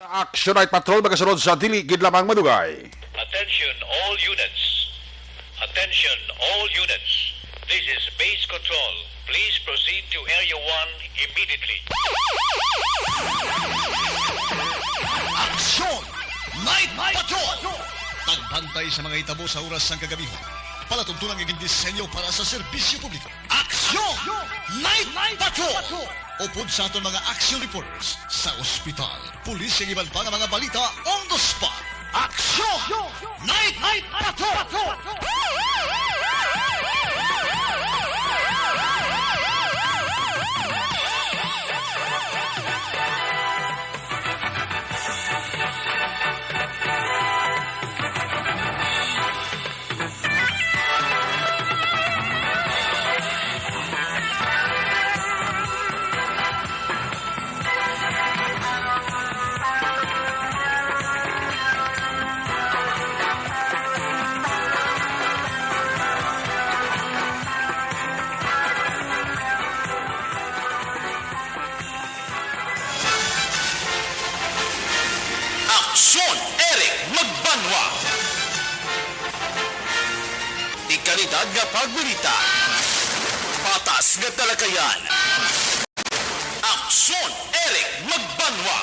Action Night Patrol magasunod sa dili gid lamang madugay. Attention all units. Attention all units. This is base control. Please proceed to Area 1 immediately. Aksyon! Night Patrol! Tagbantay sa mga itabo sa oras ng kagabihan. Palatuntunan ng disenyo para sa serbisyo publiko. Aksyon! Night Patrol! Upod sa aton mga action reporters sa ospital, pulis ang iban pa ng mga balita on the spot. Aksyon! Night Patrol! Aksyon Eric Magbanwa. Ikalidad nga pagbalita. Patas nga talakayan. Aksyon Eric Magbanwa.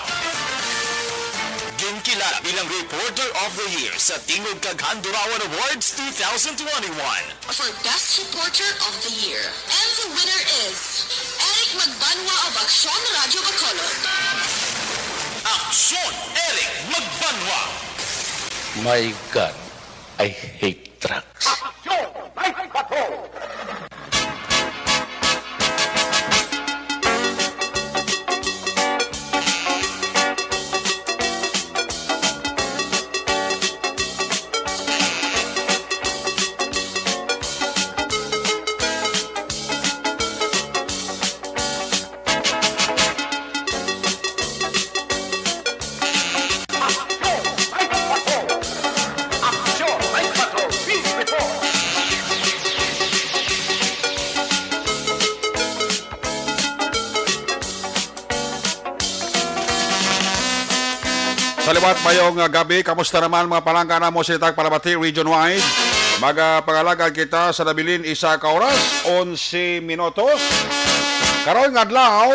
Ginkilala bilang Reporter of the Year sa Tingog Kaghandurawan Awards 2021. For Best Reporter of the Year. And the winner is Eric Magbanwa of Aksyon Radio Bacolod. Aksyon Eric Magbanwa. My God, I hate trucks. Salibat mayong gabi, kamusta naman mga palangka mo sa itang Palabati region-wide? Magpangalagan kita sa nabilin isa ka oras, 11 minutos. Karon nga adlaw,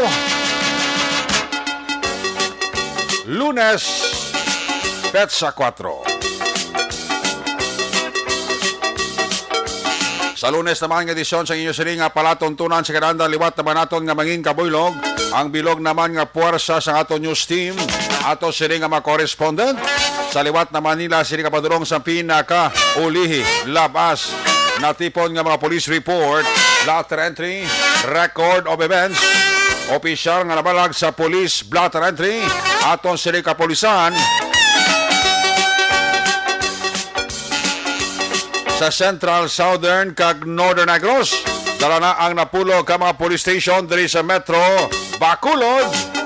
Lunes, Petsa 4. Sa Lunes naman nga edisyon sa inyo sini nga palatuntunan sa kananda liwat naman naton nga mangin kabuylog. Ang bilog naman nga puwersa sa aton news team. Ato sini nga mga correspondent. Sa liwat naman nila sini kapadurong sa pinaka-ulihi, labas, natipon nga mga police report, blotter entry, record of events, opisyal nga nabalag sa police blotter entry, aton sini kapulisan, sa Central, Southern, kag Northern Negros. Dala na ang napulo ka mga police station diri sa Metro Bacolod.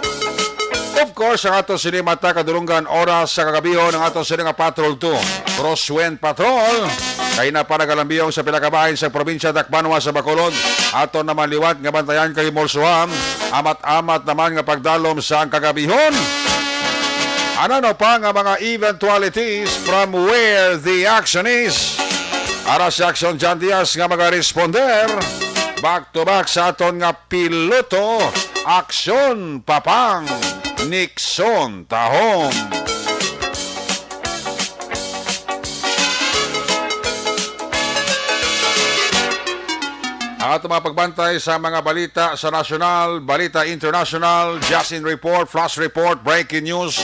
Of course, ang ato sini mata kadurunggan oras sa kagabihon ng ato sini nga Patrol 2. Crosswind Patrol. Kay na para galambiyong sa pinakabahin sa probinsya Tacbanwa sa Bacolod. Ato naman liwat nga bantayan kay Morsuam. Amat-amat naman nga pagdalom sa ang kagabihon. Ano pa nga mga eventualities from where the action is. Ara si Action John Diaz nga mag-responder. Back to back sa aton nga piloto. Aksyon Papang Nixon Tahong. At mga pagbantay sa mga balita sa national, balita international, just in report, flash report, breaking news.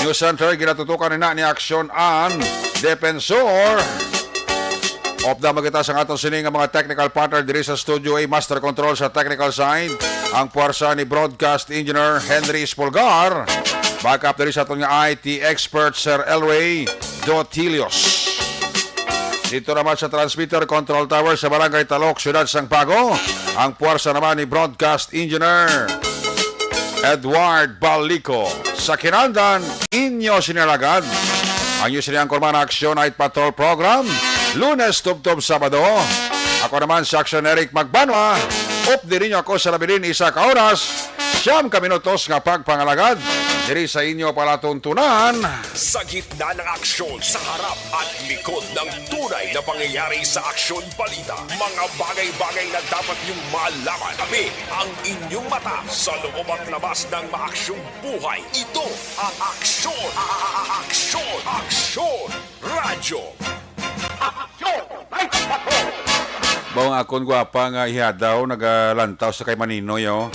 News Center, ginatutukan ni Aksyon ang Defensor. Of the magita sa atong sining ang mga technical partner diri sa Studio A, Master Control sa technical side, ang puwersa ni Broadcast Engineer Henry Espolgar. Backup diri sa atong IT expert Sir Elray Dotilios. Dito naman sa transmitter control tower sa Barangay Talok, Siyudad Sangpago, ang puwersa naman ni Broadcast Engineer Edward Balico. Sa kinandan, inyo sinilagad ang inyo siniyang kurman Action Night Patrol Program. Lunes, Tub-Tub, Sabado. Ako naman si Action Eric Magbanwa. Up din niyo ako sa labilin isa ka oras. 9 minutos nga pagpangalagad. diri sa inyo palatuntunan. Sa gitna ng aksyon, sa harap at likod ng tunay na pangyayari sa aksyon balita. Mga bagay-bagay na dapat niyong malaman. Kami ang inyong mata sa loob at labas ng maaksyong buhay. Ito ang aksyon. Aksyon. Aksyon. Radyo. Bawang akon gwapa nga ihadaw nagalantaw sa kay Maninoy oh.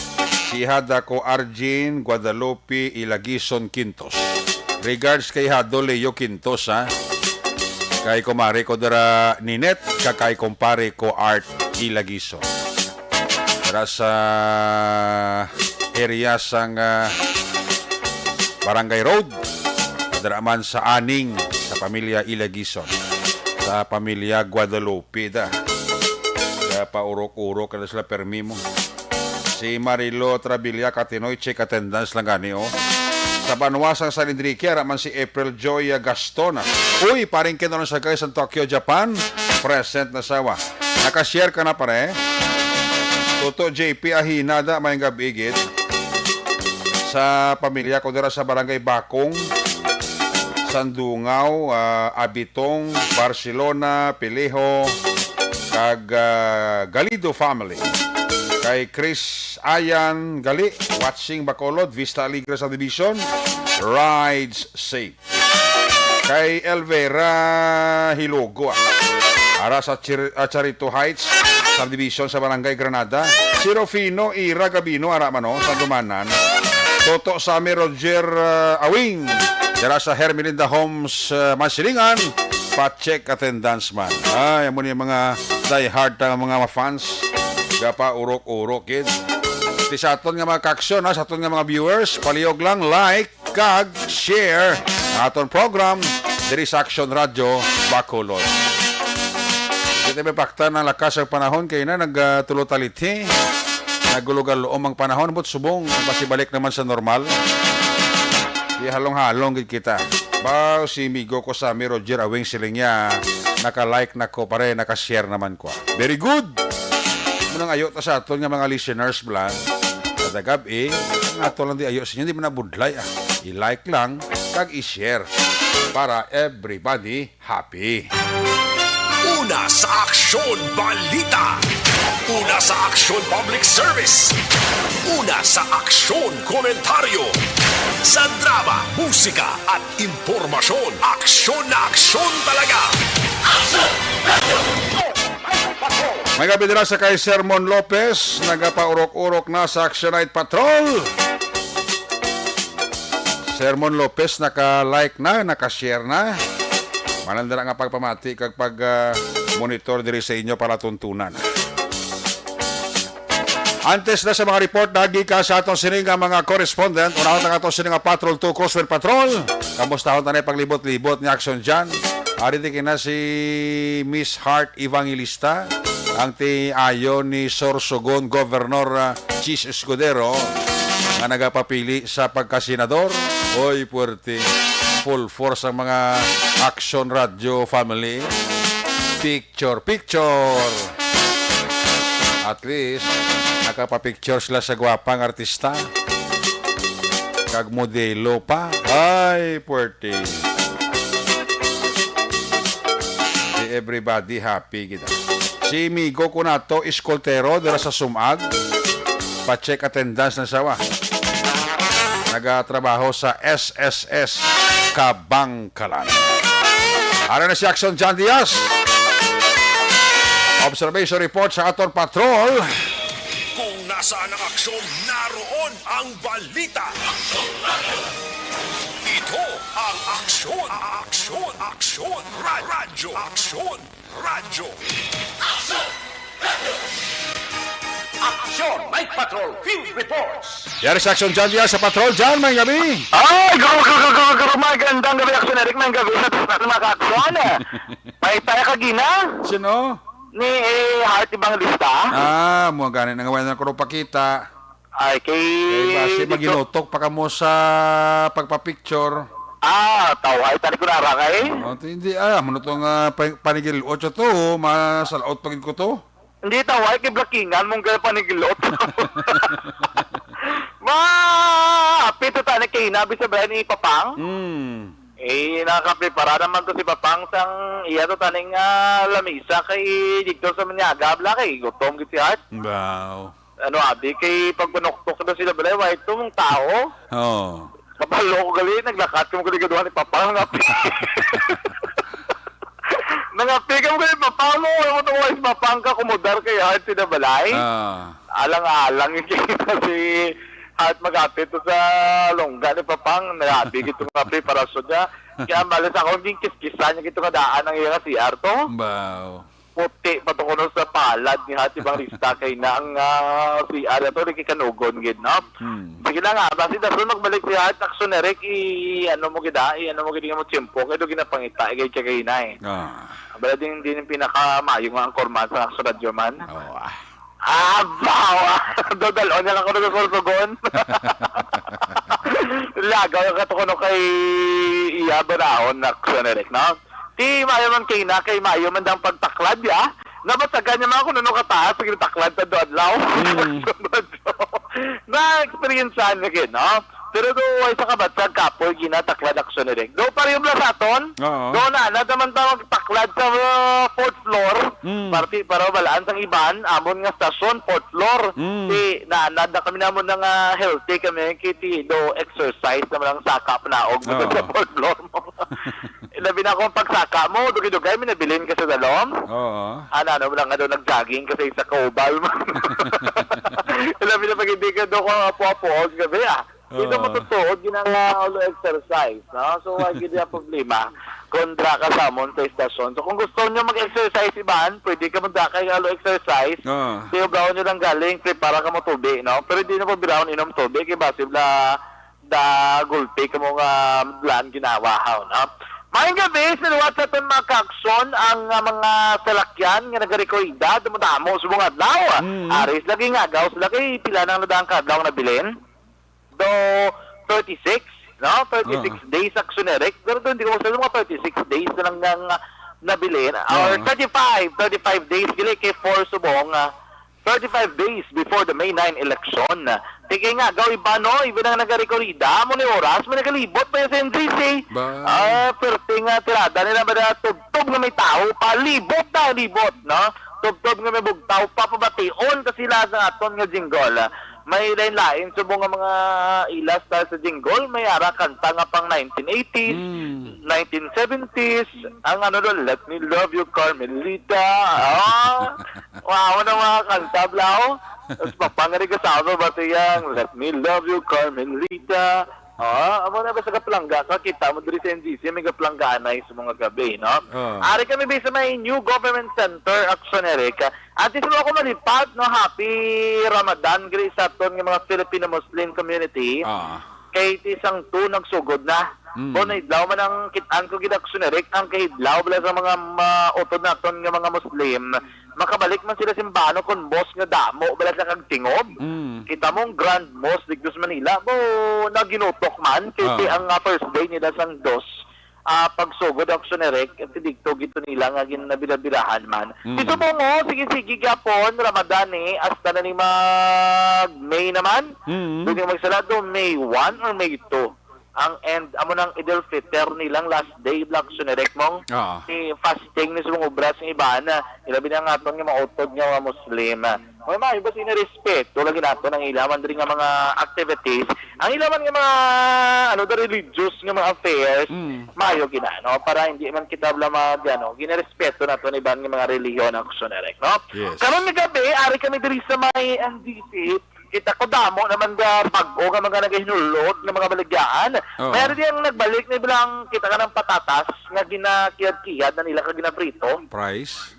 Si ihada ko Arjin Guadalupe Ilagison Quintos. Regards kay Hado Leo Quintos ha. Kay kumare ko dara Ninet kakay kumpare ko Art Ilagison. Dara sa area sang Barangay Road. Dara man sa Aning sa pamilya Ilagison. Sa pamilya Guadalupe da. Paurok-urok kada sila permi mo. Si Marilo Trabilla Katinoy check attendance lang gani oh. Sa Banwasang Salindriki araman si April Joy Gastona. Uy, paring kino sa guys sa Tokyo, Japan. Present na sawa. Nakashare ka na pare. Toto JP Ahinada may gabigit. Sa pamilya ko dira sa Barangay Bakong, Sandungaw, Abitong, Barcelona, Pilejo, kag Galido family. Kay Chris Ayan Gali, watching Bacolod, Vista Alegre Subdivision, rides safe. Kay Elvera Hilogo, ara sa Charito Heights, Subdivision sa Barangay Granada. Si Rufino Ira Gabino, ara mano, sa Dumanan. Toto Sami Roger Awing, dira sa Hermelinda Homes, Masilingan. Pa-check attendance man. Ay, mo ni mga die-hard na mga fans. Gapa urok-urok kid. Ti sa aton nga mga kaksyon ha, sa aton nga mga viewers, palihog lang like, kag, share ang aton program diri sa Action Radio Bacolod. Dito may pakta ng lakas ang panahon kay na nagtulotalithi. Nagulugal-loom ang panahon but subong pasibalik naman sa normal. Di halong-halong gid kita. Bao si Migo ko sa Roger Awing siling niya naka-like na ko pare naka-share naman ko. Very good. Munang ayo ta sa aton nga mga listeners blan. Kada gabi ang ato lang di ayo sa inyo di man budlay ah. I-like lang kag i-share para everybody happy. Una sa aksyon balita. Una sa aksyon public service. Una sa aksyon komentaryo. Sa drama, musika at impormasyon. Aksyon na aksyon talaga. May gabi dira sa kay Sermon Lopez, nagapaurok-urok na sa Action Night Patrol. Sermon Lopez naka-like na, naka-share na. Manandara nga pagpamati kag pag-monitor diri sa inyo para tuntunan. Antes na sa mga report nagi ka sa atong sining mga correspondent, unahon na atong sining Patrol 2 Coastal Patrol. Kamusta hon na paglibot-libot ni action dyan? Ari di kina si Miss Heart Evangelista, ang ti ayo ni Sorsogon Governor Chis Escudero nga nagapapili sa pagkasenador. Oy, puwerte. Full force ang mga Action Radio family. Picture. At least nakapapicture sila sa gwapang artista. Kag modelo pa. Ay, puwerte. Everybody happy kita. Si Migo ko na to, iskoltero, dira sa Sumag. Pa-check attendance na sawa. Nagatrabaho sa SSS Kabangkalan. Ara na si Action John Diaz. Observation report sa aton patrol. Kung nasaan ang aksyon, naroon ang balita. Ito ang aksyon. Aksyon. Radyo. Aksyon. Radyo. Action Night Patrol Field Reports. Yari sa Action John Diaz sa patrol. John, may gabi. Ay, magandang gabi, Action Eric, may gabi sa mga ka-aksyon eh. May tayo kagina Sino? ni Heart Evangelista. Mga ganin nga wala na ko pakita. Ay, kay... Basi maginutok pa ka mo sa pagpapicture. Taway, tari ko narakay. Hindi, manutong panigil 8 to, masalaot pagin ko to. Hindi taway, kay Blackingan, mong gaya panigilot. Pito tayo kay Nabi sa Brian ni Papang. Nakaprepara naman to si Papang sang iya to taning lamisa kay dito sa Manyaga bla kay gutom gid si Hart. Wow. Ano abi kay pagpunoktok na sila balay wa ito mong tao. Oh. Kapalo ko gali naglakat ko gali gaduhan ni Papang nga. Nangapigam ko ni Papang mo to si Papang ka kumudar kay Hart sila balay. Alang-alang yung kasi at magapit to sa longga ni Papang narabi gito nga preparasyon niya kaya malas ako yung kiskisan niya gito nga daan ng iya si Arto Wow. puti pa to kuno sa palad ni hati bang lista kay na ang si Arto rin kikanugon gid no sige na nga basi daso magbalik si Hart aksyonerek ano mo gida ano mo gid mo tiyempo kay do ginapangita kay kay na eh abala din pinakamayo nga ang korman sa Aksyon Radio man bawa! Dodalo niya lang ko nagkakultugon. Lagaw yung katukuno kay Iya Barahon na Aksyonerek, no? Ti mayo man kay na, kay mayo man dang pagtaklad, ya? Nabatagan niya mga kung ano kataas, sige taklad sa doadlaw. Na-experiencean niya kin, no? Pero do ay sa kabatsag kapoy ginataklad Aksyonerek. Do pa rin yung blasatton. Do na naman tawag taklad sa 4th floor. Parti para balaan sang iban amon nga stasyon 4th floor. Ti naanad na kami namon ng healthy kami kiti do exercise na lang saka panaog sa 4th floor mo. Labi na akong pagsaka mo, dugay-dugay minabilin ka sa dalom. Ano mo lang nga do nag-jogging kasi sa kaubal mo. Labi na pag hindi ka do ko apo-apo gabi Dito mo tutuod, ginang exercise, no? So, wag hindi ang problema. Kontra ka sa amon sa istasyon. So, kung gusto nyo mag-exercise iban, pwede ka magdakay exercise. Tiyogaw nyo lang galing, prepara ka mo tubig, no? Pero hindi na po bilahon inom tubig, ibasib na gulpi ka mo nga plan ginawahaw, no? Mayang gabi, sinuwat sa itong mga kaksyon ang mga salakyan nga nag-rekoida, dumudamo sa mga adlaw. Aris, lagi nga, gaw sila kay pila ng nadang kadlaw na bilin. Do 36, no? 36 days Aksyonerek. Pero doon, hindi ko masabi mga 36 days na lang nang nabilin. Or 35 days, gili kay 4 subong, 35 days before the May 9 election. Tingin nga, gaw iba, no? Iba na nag-rekorida, mo ni oras, may nagalibot pa yung SNGC. Pero tinga tirada nila ba na tubtob na may tao, palibot na, libot, no? Tubtob nga may bugtaw, papabation kasi sila sa aton nga jingle. May lain-lain sa mga ilas sa jingle, may ara kanta nga pang 1980s, 1970s, ang ano doon, Let Me Love You, Carmelita. Wow, na mga kanta, Blau. Tapos papangari ka sa ako, bato yang, Let Me Love You, Carmelita. Amo na ba sa kaplangga? Kita mo diri sa NGC, may kaplangganay sa mga gabi, no? Ari kami ba sa may New Government Center, Aksyonerek. At isa ako malipat, no? Happy Ramadan, gri sa aton ng mga Filipino-Muslim community. Kay isang nagsugod na. Kung naidlaw man ang kitaan ko Aksyonerek, ang kahidlaw bala sa mga utod naton ng mga Muslim, makabalik man sila simbano kung boss nga damo bala sa kagtingob. Kita mong Grand Mosque dito sa Manila, naginutok man kasi ang first day nila sang dos pagsugod Aksyonerek at dito gito nila nga ginabirabirahan man. Dito mo sige gapon Ramadan hasta na ni mag-May naman. Doon yung magsalado May 1 or May 2. Ang end amo nang Idul Fitr nilang last day Aksyonerek mong fasting ni sumong obras ng iban ilabi na nga aton nga mautod nga mga Muslim. May mga iba respeto lagi nato ng ilaman diri nga mga activities. Ang ilaman nga mga religious nga mga affairs mayo ginano para hindi man kita bla ginarespeto nato ni iban nga mga relihiyon Aksyonerek, no? Karon nga gabi ari kami diri sa may NDC. Kita ko damo naman ga pag-o nga mga nagahinulot ng mga baligyaan. Meron diyang nagbalik na bilang kita ka ng patatas nga ginakiyad-kiyad na nila ka ginaprito. Price?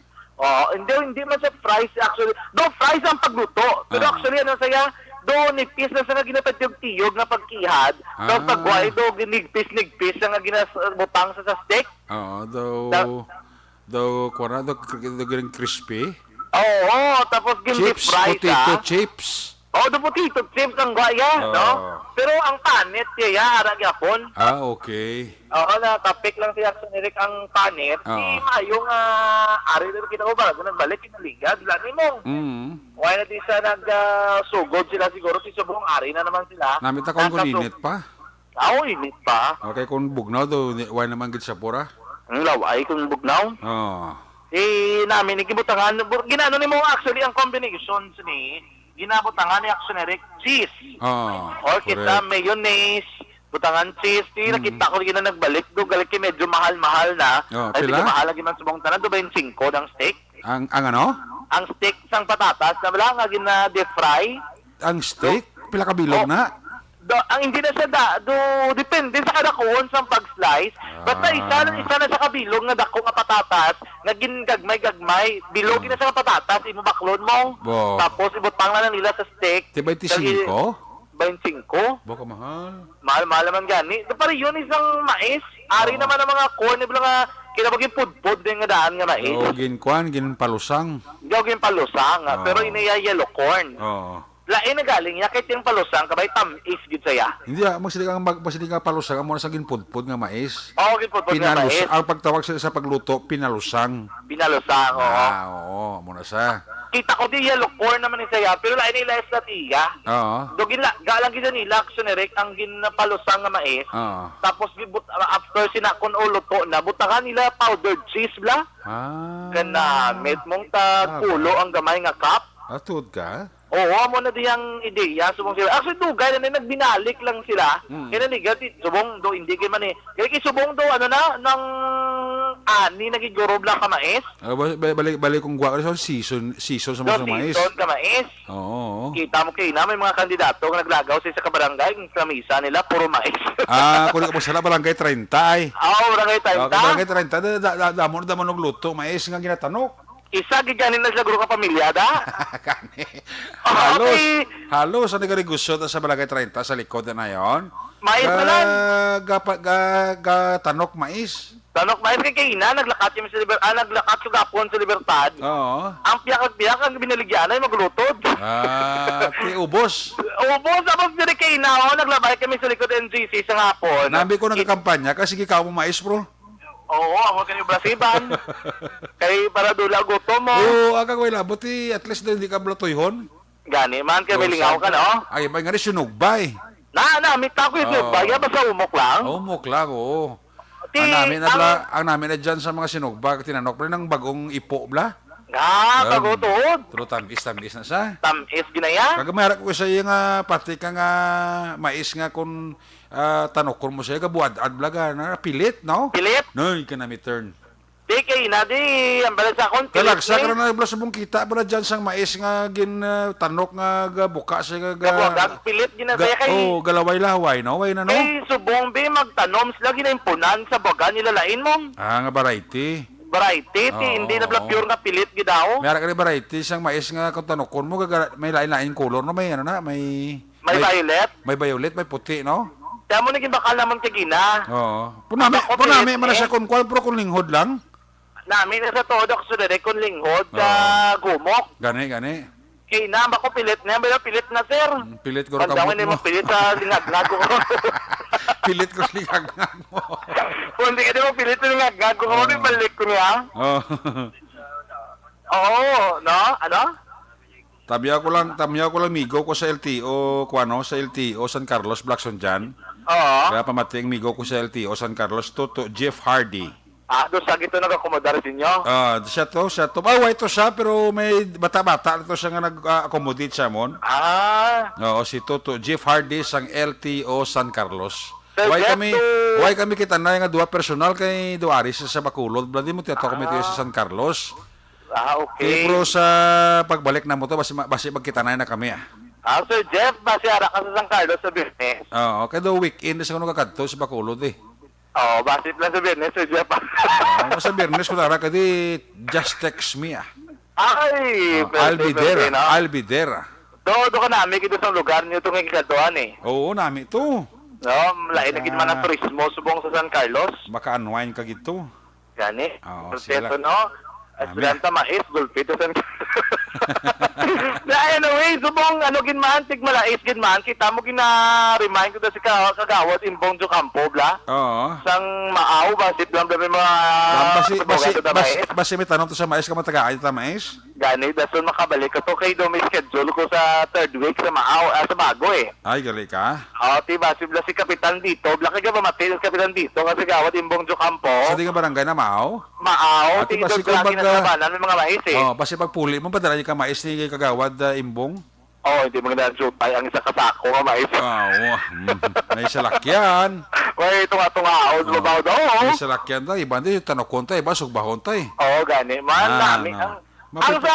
Hindi man sa fries actually. Do fries ang pagluto. Pero actually ano saya, do nipis na sa nga ginapatiyog-tiyog na pagkihad. Do pagway do ginigpis-nigpis nga ginabutang sa steak. Do crispy? Tapos gin-deep Chips, fries potato chips. Oh, do potato chips ang guaya, no? Pero ang panit siya, harag yapon. Okay. Oo, nakapik lang si Action Eric ang panit. Oo. Di mayong ari na kita ko ba, nagbalik kinaliga, sila ni mo. Why na di siya nagsugod sila siguro, si sobrang ari na naman sila. Namit akong kuninit pa. Oo, init pa. Okay, kung bugnaw do, why naman gid sa pura? Ang laway kung bugnaw. Oh. Namin ikibutangan, ginano ni mo actually ang combinations ni ginabutangan ni Action Eric, cheese. Oh. Or kita mayonnaise, butangan cheese. Nakita ko rin na nagbalik do, galit medyo mahal-mahal na. Oh, Ay, pila? sige mahal lagi man subong tanan, do ba yung 5 ng steak? Ang ano? Ang steak sang patatas na wala nga gina deep fry. Ang steak pila ka bilog na? Ang hindi na siya depende sa kada kuon sa pag-slice. Basta isa na sa kabilog nga dako nga patatas, nga gagmay, bilog na sa patatas, imubaklon mo. Bo. Tapos ibutang na nila sa steak. Di 25? 25. Baka mahal. Mahal naman gani. Pero yun isang mais. Ari naman ang mga corn, ibang nga kinabagin pudpud din nga daan nga mais. O, gin palusang. Gawin palusang, pero iniya yellow corn. Oo. Lain na galing, yakit yung palusang, kabay tamis gid saya. Hindi magsilig ka palusang mo na sa ginpudpud nga mais. Oo, pudpud nga mais. Ang pagtawag sa pagluto, pinalusang. Pinalusang, oo. Oo, muna sa. Kita ko di yellow corn naman ni saya, pero lain nila sa tiya. Oo. Dogin galang gid nila Action Eric ang ginapalusang nga mais. Oo. Tapos after sinakon o luto na, butangan nila powdered cheese bla. Ganamit mong kulo ang gamay nga cup. Atod ka? Oo, mo na diyang ideya subong sila. Actually, dugay na nagbinalik lang sila. Kaya naligat, subong do, hindi kayo man eh. Kaya subong do, ano na, nang ani, nagigorob lang ka mais. Balik kong guwa ka season sa mga mais. Season ka mais. Oo. Kita mo kayo na, may mga kandidato nga naglagaw sa kabarangay, yung kamisa nila, puro mais. Kung ka sala, barangay 30 ay. Oo, barangay 30. Barangay 30, damon og luto, mais nga ginatanok. Isa, giganin na sila guro ka pamilya, da? Kani. Okay. Halos, ano ka gusto sa barangay 30 sa likod na yon? Mais na lang. Tanok mais. Tanok mais kay Kaina, naglakat yung naglakat yung gapon sa Libertad. Oo. Ang piyak ang binaligyan ay maglutod. Ubos. Ubos, tapos diri Kaina, naglabay kami sa likod NGC sa hapon. Nambi ko nagkakampanya kasi ikaw mo mais, bro. Oo, ako kanyo brasiban. Kay para dula gusto mo. Oo, aga ko labot at least hindi ka blatoyhon. Gani, man kay lingaw ka, no? Ay, may nga rin sinugbay. Namita ko yung bagya, basta umok lang. Umok lang, oo. Ti, ang namin na dyan sa mga sinugbag, tinanok pa rin ng bagong ipo, bla. Pagutod. Pero tamis na sa. Tamis ginaya. Kagamayara ko sa iya nga, pati ka nga mais nga kung tanokon mo siya, kabuad-ad blaga, na pilit, no? Pilit? No, ka na turn. Di kay na di, ang balas akong pilit. Kalagsa ka na blas mong kita, bala dyan sang mais nga tanok nga buka siya Kabuag, pilit ginasaya kay. Oo, galaway-laway, no? Way na, no? Kay subong be, magtanom sila ginimpunan sa baga, nilalain mo. Nga variety. Variety, hindi na pure nga pilit gidaw. Mayroon ka rin variety, sang mais nga kung tanokon mo, may lain-lain color, no? May ano na, may violet. May violet, may puti, no? Kaya mo naging bakal naman kay Gina. Oo. Punami, man siya kung kwal, pero kung linghod lang. Namin na sa todo, kasi kung linghod, gumok. Gani. Kaya na, bako pilit na, pero pilit na, sir. Pilit ko rin Pandawin kamot mo. mo pilit sa lingag-ngag ko. Pilit ko lingag-ngag mo. Kung hindi ka di mo pilit sa lingag-ngag ko, kung balik ko niya. Oo, no? Ano? Tamiya ko lang migo ko sa LTO, sa LTO San Carlos, Blackson dyan. Oo. Kaya pamating migo ko sa LTO San Carlos, to Jeff Hardy. Doon sa gito nag-accommodar din nyo? Siya to. White to siya, pero may bata-bata to siya nga nag-accommodate siya mon. Oo, si Toto Jeff Hardy sang LTO San Carlos. Why kami kita na nga duwa personal kay Duaris sa Bacolod. Blandi mo tiyato kami sa San Carlos. Okay. Pero sa pagbalik na mo to, basi magkita na kami. Sir Jeff, basi ara ka sa San Carlos sa Biyernes. Oo, kaya daw weekend sa kuno kakadto sa Bacolod eh. Oo, basi lang sa Biyernes, Sir Jeff. Sa Biyernes ko lara kadi just text me Ay, I'll be there. Do ka namin kito sa lugar niyo itong ikikatuan eh. Oo, nami to. No, lain na man ang turismo subong sa San Carlos. Maka-unwind ka gito. Gani. Oo, Protesto, sila. no? Estudyanta mais, gulpito San Carlos. Anyway, so subong ano ginman tigmalais ginman kita mo gina-remind ko da si kagawad Imbong Jo Campo bla. Oo. Sang maaw ba sit lang may mga Basi may tanong to sa mais ka matagaay ta mais? Gani dason makabalik ko to kay do may schedule ko sa third week sa maaw sa bago eh. Ay, gali ka. Tiba si kapitan dito, bla kay ba matil kapitan dito kasi gawad Imbong Jo Campo. Sa di nga barangay na Mao? Maaw, Ati, tingin basi doon sa kung akin na labanan, may mga mais eh. Oh, basi pagpuli mo padala ka mais ni kagawad Imbong? Hindi mo na shootay ang isa kasako nga mais. Oo. May salakyan. May tunga-tunga sa babaw daw. May salakyan ta, iba di tanokon ta, iba sugbahon ta eh. Gani. Man, dami. Ang sa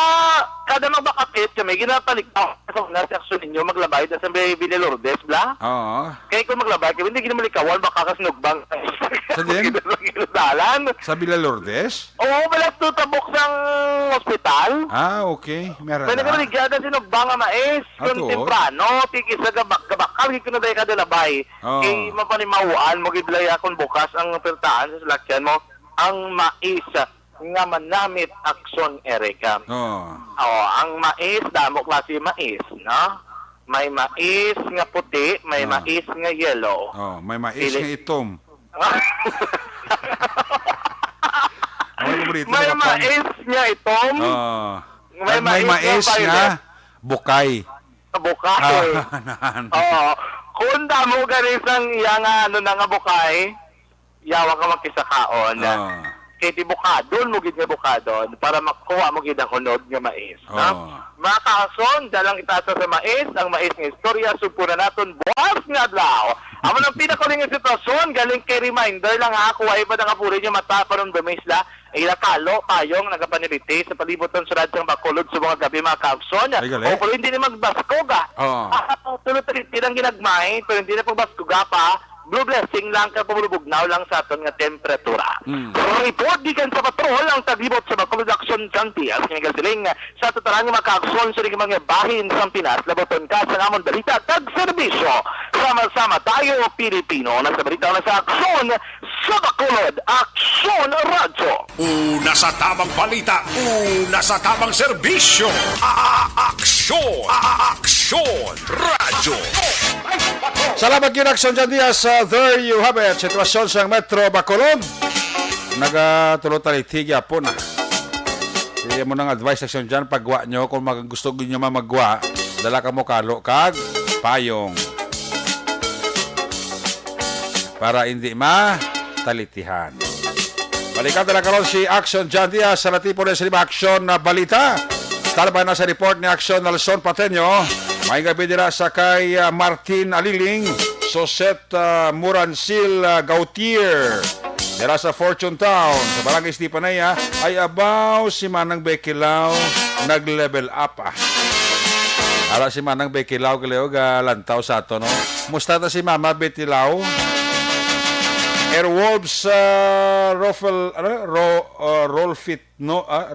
kada magbakapit, may ginapalig sa mga seksyon ninyo maglabay sa Villa Lourdes, bla? Oo. Kaya kung maglabay, kaya hindi ginamalikawan, baka kasinugbang. Sa din? Dalan. Sa Villa Lourdes? Oo, balas tutabok sang ospital. Okay. Meron May na. nagamaligyan sinugbang nga mais. Yung Ato? temprano, tikis sa gabakal, hindi ko na dahil kada labay. Oo. Mapanimawaan mo gidlay akong bukas ang pertaan sa salakyan mo, ang mais nga manamit aksyon Erika. Ang mais, damo klase mais, no? May mais nga puti, may mais nga yellow. May mais nga itom. May mais nga itom. May mais nga bukay. Bukay. Kung damo ganisang iya nga ano na nga bukay, yawa ka magkisakaon. Kaya ti bukadon mo gid nga bukadon para makuha mo gid ang unod nga mais. Mga kason, dalang itasa sa mais, ang mais nga istorya, sugpura naton buwas nga adlaw. Amo nang pinakaling nga sitwasyon, galing kay reminder lang ha, kuha pa nakapuri niya mata pa nung dumis la, ilakalo, tayong nagapaniliti sa palibot ng surad sang Bacolod sa mga gabi mga kason. O pero hindi na magbaskoga. Tuloy-tuloy tinang ginagmay, pero hindi na pagbaskoga pa, blue blessing lang ka pumulubugnaw lang sa aton nga temperatura. Report di kan sa patrol ang taglibot sa Bacolod Action County. Ang gasiling sa tutarang nga makaakson sa mga bahin sa Pinas, laboton ka sa namon balita tag serbisyo. Sama-sama tayo Pilipino na sa balita na sa aksyon sa Bacolod Action Radyo. Una sa tamang balita, una sa tamang serbisyo. Aksyon! Aksyon! Radyo! Salamat yun, Action Jan Diaz. There you have it. Sitwasyon sa Metro Bacolod. Nagatulot-talitigya po na. Kaya mo nang advice, Action Jan, pagwa nyo, kung gusto nyo mamagwa, dala ka mo kalo kag payong. Para hindi matalitihan. Balikan na karon si Action Jan Diaz sa natipo na sa Action na balita. Talba na sa report ni Action Nelson Pateño. May gabi dira sa kay Martin Aliling, Soset Muransil Gautier. Dira sa Fortune Town, sa Barangay Stipanaya, ay abaw si Manang Bekilaw nag-level up. Ara si Manang Bekilaw kaleo lantaw sa ato, no? Musta ta si Mama Betilaw? Airwolves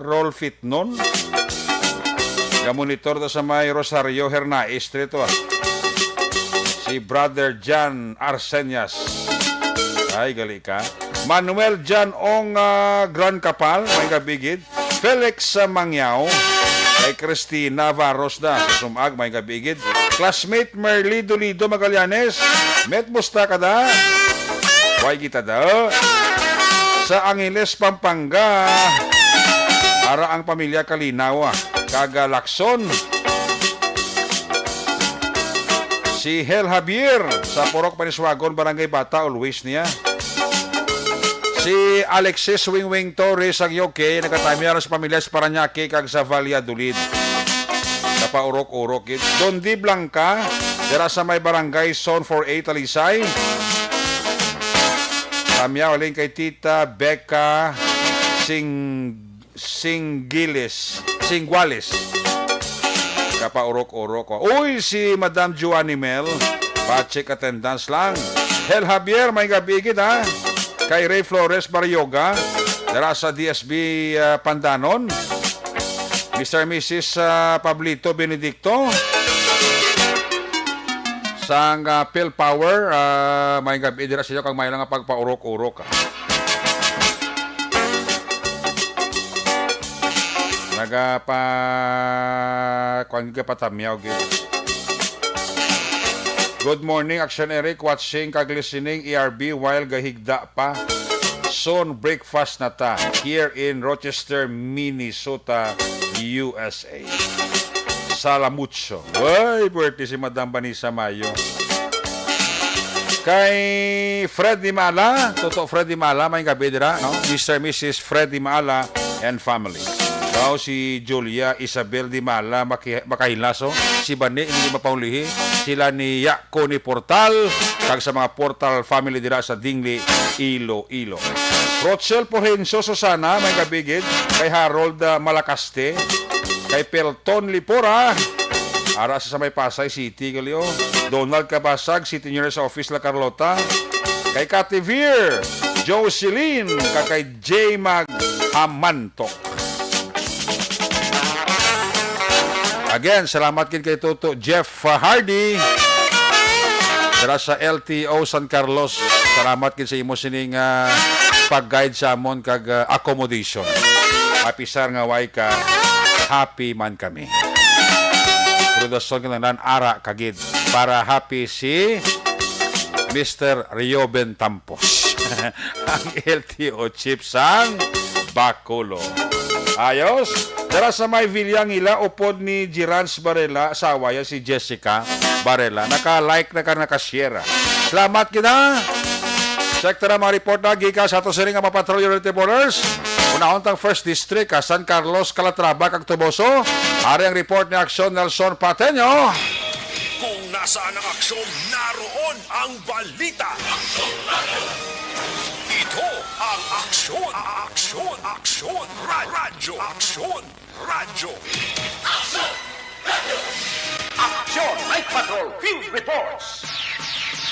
Rolfitnon. Monitor to sa may Rosario Hernais Street si Brother Jan Arsenias. Ay, gali ka. Manuel Jan Ong Gran Kapal, may gabigid. Felix Mangyaw, kay Cristina Varros da, sa Sumag, may gabigid. Classmate Merly Dolido Magallanes, met busta ka da. Huwag kita da. Sa Angeles, Pampanga, ara ang pamilya Kalinaw, Kagalakson. Si Hel Javier sa Porok Paniswagon, Barangay Bata, always niya. Si Alexis Wingwing Torres ang Yoke, nagkatamiyara sa pamilya sa Paranaque kag sa Valladolid. Napaurok-urok. Dondi Blanca, dira sa may Barangay Zone 48 Talisay. Kamya uling kay Tita Becca Singuales. Kapaurok-urok. Uy, si Madam Joanny Mel. Pa-check attendance lang. Hel Javier, may gabigid ha. Kay Ray Flores Baryoga. Dara sa DSB Pandanon. Mr. and Mrs. Pablito Benedicto. Sang Phil Power. May gabigid dira sa iyo kang may lang pagpaurok-urok. kung ka patamyaw. Good morning, Action Eric. Watching kag listening ERB while gahigda pa. Soon breakfast na ta here in Rochester, Minnesota, USA. Salamucho. Uy, birthday si Madam Vanessa Mayo. Kay Freddy Mala, Toto Freddy Mala, may gabi dira, no? Mr. and Mrs. Freddy Mala and family. Daw si Julia Isabel Di Mala makahilaso, si Bani hindi mapaulihi, sila ni Yako ni Portal, kag sa mga Portal family dira sa Dingli, Iloilo. Rochelle Pohenso Susana, may gabigid, kay Harold Malacaste, kay Pelton Lipora, ara sa May Pasay City, Galio. Donald Cabasag, City Nurse Office La Carlota. Kay Cathy Veer, Jocelyn, kay J. Mag Hamantok. Again, salamat kin kay Toto Jeff Hardy. Dara sa LTO San Carlos. Salamat kin sa imo sining pag-guide sa amon kag accommodation. Apisar nga way ka, happy man kami. Production ka nan ara kagid para happy si Mr. Rioben Tampos. Ang LTO chief sang Bacolod. Ayos. Dara sa may Vilyang ila upod ni Girans Barela sa awaya si Jessica Barela. Naka-like na ka naka-share. Salamat kita. Check tara mga report na gika sa ato siring nga mapatrol Unity Borders. Unahon tang First District, San Carlos, Calatrava, kag Tuboso. Ari ang report ni Aksyon Nelson Pateño. Kung nasaan ang aksyon, naroon ang balita. Ito ang aksyon, aksyon, aksyon, radyo, aksyon, radyo. Aksyon, Night Patrol, Field Reports.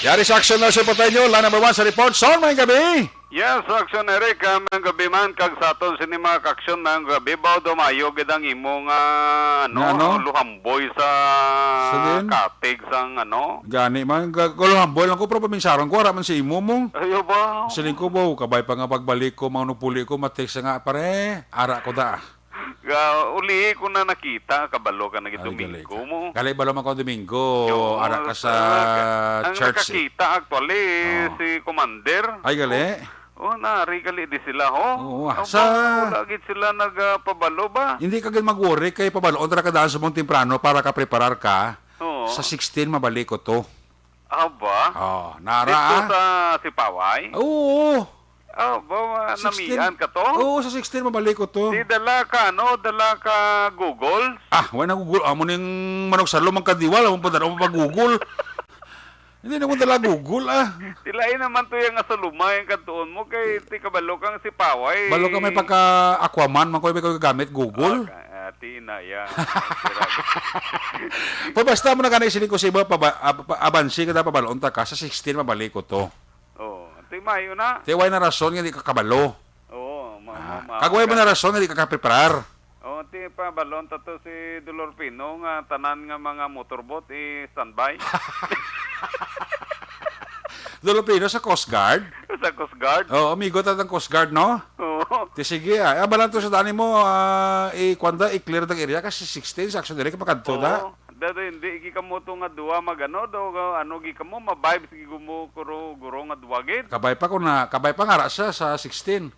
Yari sa Aksyon Nelson Pateño, line number 1 sa report. Son, may gabi. Yes, Aksyon Eric, ang gabi man, kag sa aton sinima kaksyon na ang gabi, bao dumayo gidang imong, luhamboy sa Sabihin? katig sang, Gani man, guluhamboy lang ko, pero paminsaron ko, haraman si imo mong. Ayo ba? Siling ko bo, kabay pa nga pagbalik ko, maunupuli ko, matiksa nga pare, ara ko da. Uli ko na nakita, kabalo ka na Domingo mo. Gali ba naman ko Domingo, ara ka sa ang church. nakakita actually, si Commander. Ay, gali. Narigali di sila, Oo, lagi sila nagpabalo ba? Hindi ka gan mag-worry kay pabaloon tara ka daan sa mong temprano para ka preparar ka. Oo. Sa 16 mabalik ko to. Aba? Oh, Dito nara. sa Sipaway? Oo. Aba, namian ka to? Oo, sa 16 mabalik ko to. Di dala ka, dala ka Google? Wala na Google. Amo ning manok sa lumang kadiwala mo pa dala mo pa Google. Hindi na mo dala Google Tilain naman to yung asaluma yung kantuon mo kay ti kabalo kang Sipaway. Balo ka may pagka Aquaman, man ko may gamit Google. Tina, ya. Basta mo na kanay siling ko sa iba, abansi ka na pabaloon ta ka, sa 16 mabalik ko to. Timayo na. Tiway na rason nga di ka kabalo. Oo, Kagway mo na rason nga di ka kapreparar. ti pa balon to si Dolor Pino nga tanan nga mga motorbot standby. Dolor Pino sa Coast Guard? Sa Coast Guard? Oo, amigo tatang Coast Guard, no? Oo. Ti sige balan to sa dani mo, i-clear ng area kasi 16 sa action direct makadto da. Dado hindi gi kamo to nga duwa magano do gi kamo ma-vibe sige gumo guro nga duwagid. Kabay pa nga ra siya sa 16.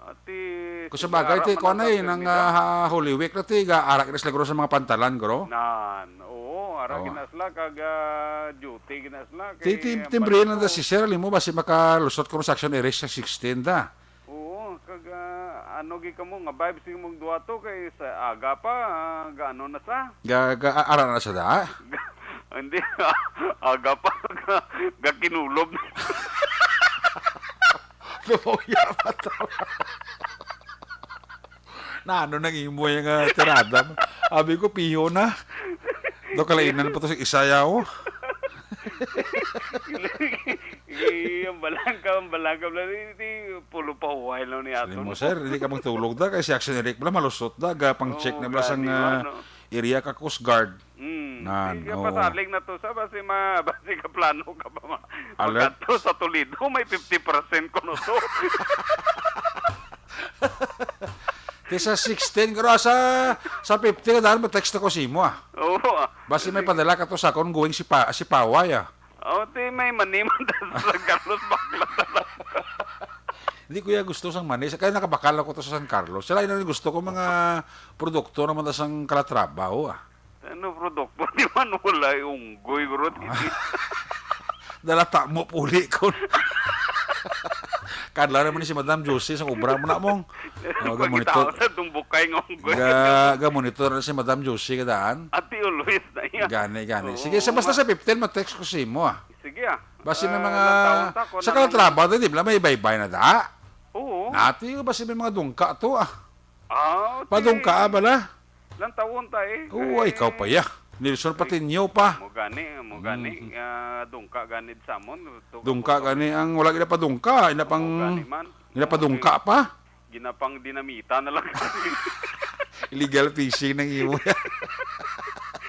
Ati Kung sa bagay ti ko na nang Holy Week na ti ara kinas lagro sa mga pantalan gro. Oo, ara kinasla kag duty kinasla kay timbre na da si Sir limo basi makalusot ko sa action area sa 16 da. Oo, kag gi kamo nga vibe sige mong duwa to kay sa aga pa gaano na sa. Ara na sa da. Hindi aga pa ga kinulob. Lumoya pa talaga. Na ano nang imo yung tirada. Abi ko piho na. Do kalainan pa to si Isayaw. Ang balangka di pulo pa huway lang ni ato. Mo sir, hindi ka magtulog da kasi action Eric bala malusot da pang check na bala sang area ka Coast Guard. Hindi ka pasalig na to sa basi ka plano ka ba alert to sa Toledo may 50% ko no to. Ti sa 16, pero sa 50 ka dahil mag-text ako si mo Oo. Basi may padala ka to sa akong going si Paway Ti may maniman sa San Carlos bakla talaga. Hindi ko gusto sang manis. Kaya nakabakal ako to sa San Carlos. Sila yun ang gusto ko mga produkto naman sang kalatrabaho Ano produkto? Di man wala yung unggoy guro. Dalata mo puli ko. Kadla naman ni si Madam Josie sa obra mo na mong. Pagkita sa tumbukay ng unggoy. Monitor na si Madam Josie kadaan. Ati always na yan. Gani. Sige, basta sa 15 mag-text ko si mo Sige Basi na mga ilang taon ko sa na- kalatrabaho di ba may baybay na da. Oo. Nati basi may mga dungka to Padungka bala. Ilang taon tayo Oo, ikaw pa Nilson Patinyo pa. Mo gani. Dungka ganid samon. Dungka gani ang wala gina pa dungka, ina pang Gani man. gina pa dungka pa. Ginapang dinamita na lang. Illegal fishing ng imo.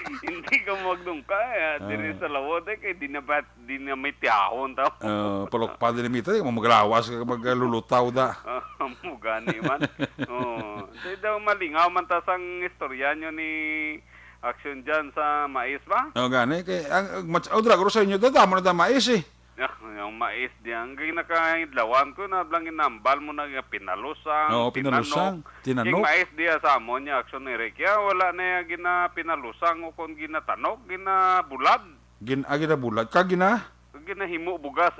Hindi ka magdungka diri sa lawod kay dinamitahon ta. Palok pa din mita, mo maglawas ka maglulutaw da. Mo gani man. Di daw malingaw man ta sang istorya nyo ni action dyan sa mais ba? Gani kay ang dragro sa inyo da damo na da mais Yung mais diyan, ginakaidlawan ko na blang inambal mo na pinalusang, Oo, pinalusang, tinanok. Yung mais diya sa amon niya, action ni Rekia, wala na yung pinalusang o kung ginatanok, ginabulad. Gina bulat ka gina. Ginahimo bugas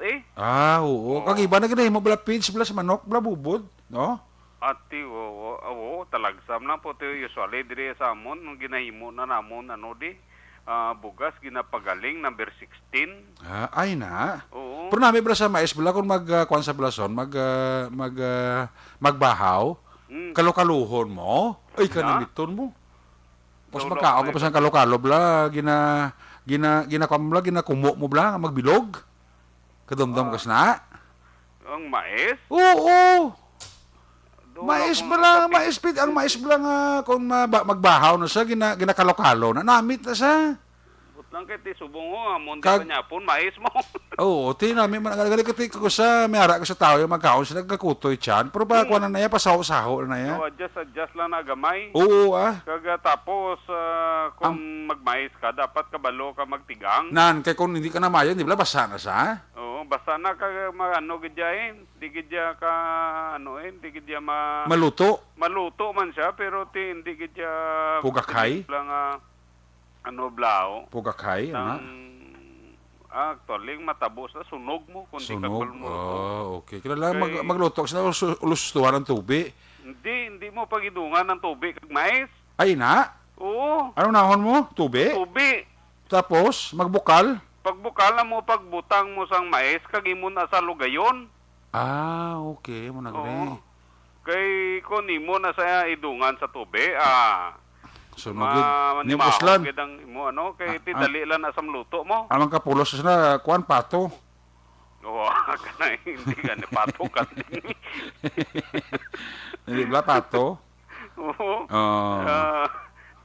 Oo. Kagiba na ginahimo bala page bala sa manok bala bubod, no? Ati, oo, talagsam na po. Usually, diri sa amon, nung ginahimo na namon, bugas, ginapagaling, number 16. Ay na. Oo. Pero namin bala sa mais bala kung kuan sa blason, magbahaw, kalukaluhon mo, ay kanamiton mo. Tapos magkaon ka pa sa kalukalo bala, ginakumo mo bala, magbilog. Kadamdam kas na. Ang mais? Oo. Doon Mais ako bala, makapit- mais pit, ang mais bala nga kung magbahaw na siya, ginakalokalo na, namit na siya. Lang kay ti subong mo, amon di Kag- pa niya po, mais mo. Oo, namin, gali ko sa, may ara ko sa tao, yung magkaon sila, nagkakutoy tiyan, pero ba, kuha na na yan, pasaho-saho na yan. So, adjust lang na gamay. Oo, Kaga tapos, kung magmais ka, dapat kabalo ka magtigang. Nan, kay kung hindi ka na mayan, di ba, basa na siya? Oo, basta na ka ano gidyain. Di gidya ka, di gidya Maluto. maluto man siya, pero hindi gidya... Pugakhay? Lang, blao. Pugakhay, Nang, actually, matabos na sunog mo kung di ka Sunog. mo. Okay. Kailangan Okay. magluto kasi na ulustuhan ng tubig. Hindi mo pagidungan ng tubig kag mais. Ay na? Oo, Ano nahon mo? Tubig? tubig. Tapos, magbukal? Pagbukal na mo, pagbutang mo sang mais, kag imo na sa lugayon. Okay. Mo Oo. nagre. Kay kung imo na sa idungan sa tubig, Sunogid. Nimposlan. Gidang imo kay tidali lang na sa luto mo. Amang kapulos na kuan pato. Oo, kana hindi ka napatukan. Hindi ba pato? Oo. Oh.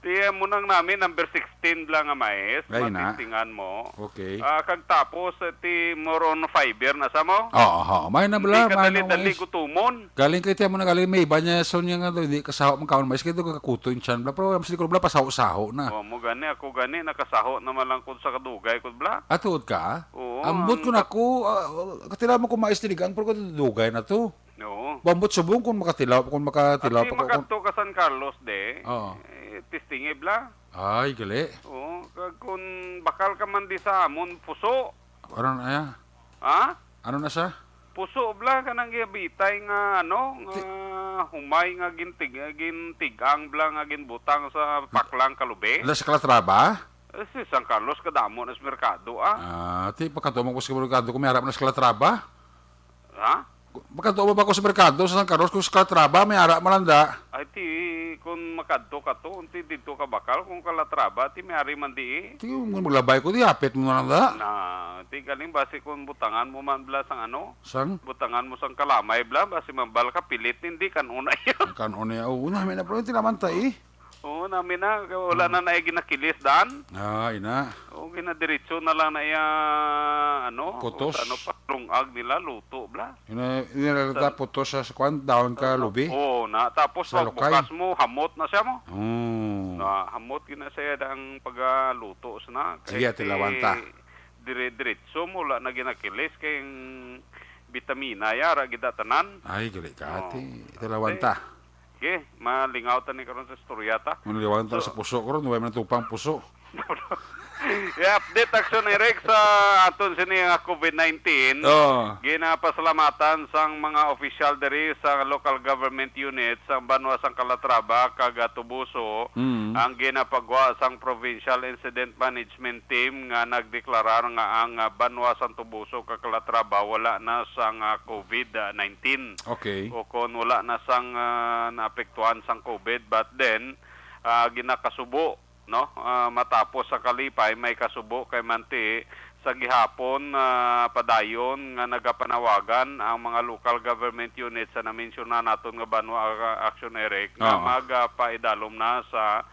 Tiya mo nang namin number 16 lang nga mais, Ay na. matitingan mo. Okay. Kag tapos ti moron fiber na sa mo. Oo, may na bala, Hindi ka may na dali-dali mais. kutumon. Galing kay tiya mo na galing may iba niya so niya nga daw hindi kasaho man kaon mais kay do kakuto yung chan bla pero mas ko bla pasaho-saho na. Mo gani ako gani nakasaho naman lang kun sa kadugay kun bla. Atod ka? Oo. Ambot ko nako, katila mo ko mais tinigan pero ko dugay na to. Oo. Bambot subong kung makatilaw Ati pa ko. makadto ka San Carlos Oo. testingi bla. Ay, gali. Oo, kag kun bakal ka man di sa amon puso. Ano na ya? Ha? Ano na siya? Puso bla kanang gibitay nga humay nga gintigang bla nga ginbutang sa paklang kalube. Ala sa Calatrava? Si San Carlos kadamo na sa merkado Ti pagkatumo ko sa merkado ko may harap na sa Calatrava. Ha? Pagkatumo ba ko sa merkado sa San Carlos ko sa Calatrava may harap malanda. Ay ti kung makadto ka to, unti dito ka bakal kung kalatraba ti mayari man di. Ti maglabay ko di hapit mo na da. Na ti galing basi kung butangan mo man bla sang Sang butangan mo sang kalamay bla basi mambal ka pilit hindi kan una yan. kanon niya. Oo, namin na pero hindi naman tay. Oo, namin na. Wala na na ginakilis, Dan. Ina. O, ginadiretso na lang na Putos. Ano pa, lungag nila, luto, bla. Inalata putos sa kwan, down ka lubi. Oo, tapos Sa pagbukas lokay. mo, hamot na siya mo. Mm. Hamot gina siya ang pagluto na. Sige, tilawanta. Diretso mo, wala na ginakilis, kay vitamina, yara, gidatanan. Ay, gali ka ati. Italawanta. Okay, malingaw ta ni karon sa storyata. Maniliwangan ta sa puso ko ron, huwag man tupang puso. I-update action ni Rex sa aton sini nga COVID-19. Oh. Ginapasalamatan sang mga opisyal diri sa local government units sa Banwa sang Calatrava kag Tubuso ang ginapagwa sang Provincial Incident Management Team nga nagdeklarar nga ang Banwa sang Tubuso kag Calatrava wala na sang COVID-19. Okay. O kung wala na sang naapektuhan sang COVID, but then ginakasubo, no, matapos sa kalipay may kasubo kay Manti sa gihapon padayon nga nagapanawagan ang mga local government units sa na-mentionan naton nga Banwa Action Eric nga magpaidalom na sa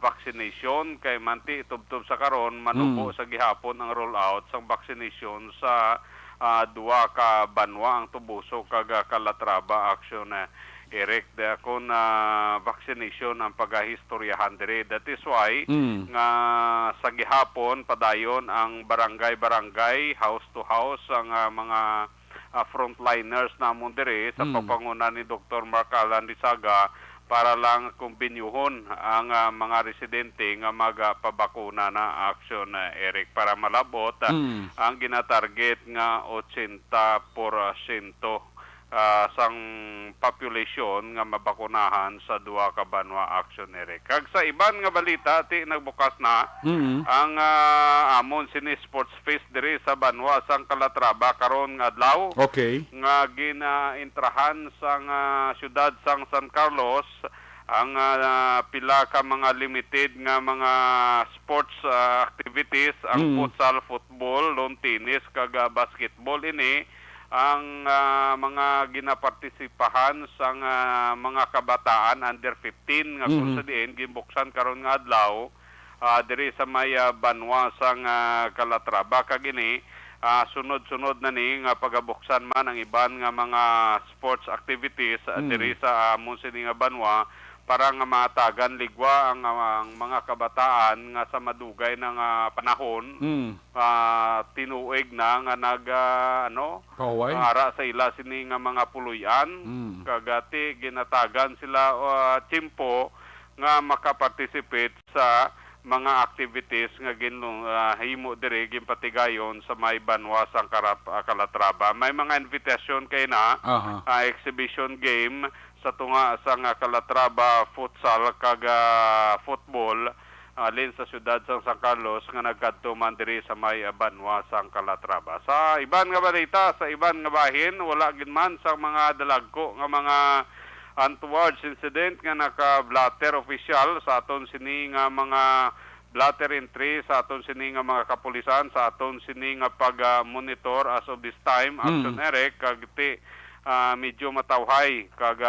vaccination kay Manti tubtob sa karon manubo sa gihapon ang rollout sang vaccination sa duwa ka Banwa ang Tubuso kag Calatrava Action Eric, kung vaccination ang paghistoryahan diri. That is why nga sa gihapon padayon ang barangay-barangay, house to house ang mga frontliners namon diri sa pagpanguna ni Dr. Mark Alan Lisaga para lang kumbinyuhon ang mga residente nga magpabakuna na action Eric para malabot ang ginatarget nga 80% sang population nga mabakunahan sa duwa ka Banwa Action Eric. Kag sa iban nga balita ti nagbukas na ang amon sini Sports Fest diri sa Banwa sang Calatrava karon nga adlaw. Okay. Nga ginaintrahan sang syudad sang San Carlos ang pila ka mga limited nga mga sports activities ang futsal, football, lawn tennis kag basketball ini ang mga ginapartisipahan sa mga kabataan under 15 nga kung sa diin gimbuksan karon nga adlaw diri sa may Banwa sang Calatrava kag ini sunod-sunod na ni nga pagabuksan man ang iban nga mga sports activities diri sa amon sini nga Banwa para nga matagan ligwa ang mga kabataan nga sa madugay ng panahon tinuig na nga ara sa ila sini nga mga puluyan kagati ginatagan sila timpo nga makaparticipate sa mga activities nga himo diri ginpatigayon sa may Banwa sang Calatrava. May mga invitation kay na exhibition game sa tunga sang Calatrava futsal kag football alin sa syudad sang San Carlos nga nagkadto man diri sa may Banwa sang Calatrava. Sa iban nga balita, sa iban nga bahin wala gid man sa mga dalagko nga mga untoward incident nga naka-blatter official sa aton sini nga mga blatter entry sa aton sini nga mga kapulisan sa aton sini nga pag-monitor as of this time Action Eric kag medyo matawhay kag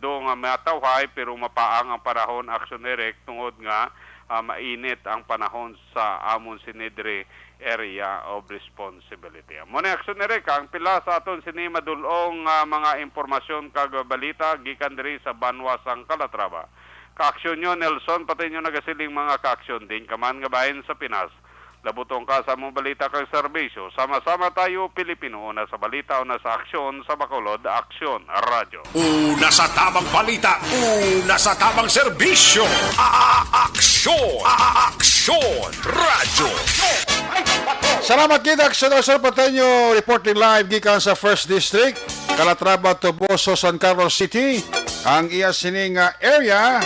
do nga matawhay pero mapaang ang panahon Action Eric tungod nga mainit ang panahon sa amon sinidre area of responsibility. Muna Action Eric ang pila sa aton sini madulong mga impormasyon kag balita gikan diri sa Banwa sang Calatrava. Ka-aksyon nyo Nelson pati nyo nagasiling mga ka-aksyon din kaman nga bahin sa Pinas. Labutong ka sa mong balita kang serbisyo. Sama-sama tayo, Pilipino. Una sa balita, una sa aksyon, sa Bacolod, Aksyon Radyo. Una sa tamang balita, una sa tamang serbisyo. Aksyon! Aksyon Radyo! Salamat kita, Aksyon Sir Pateño, reporting live gikan sa 1st District, Calatrava, Tubuso, San Carlos City. Ang iya sining area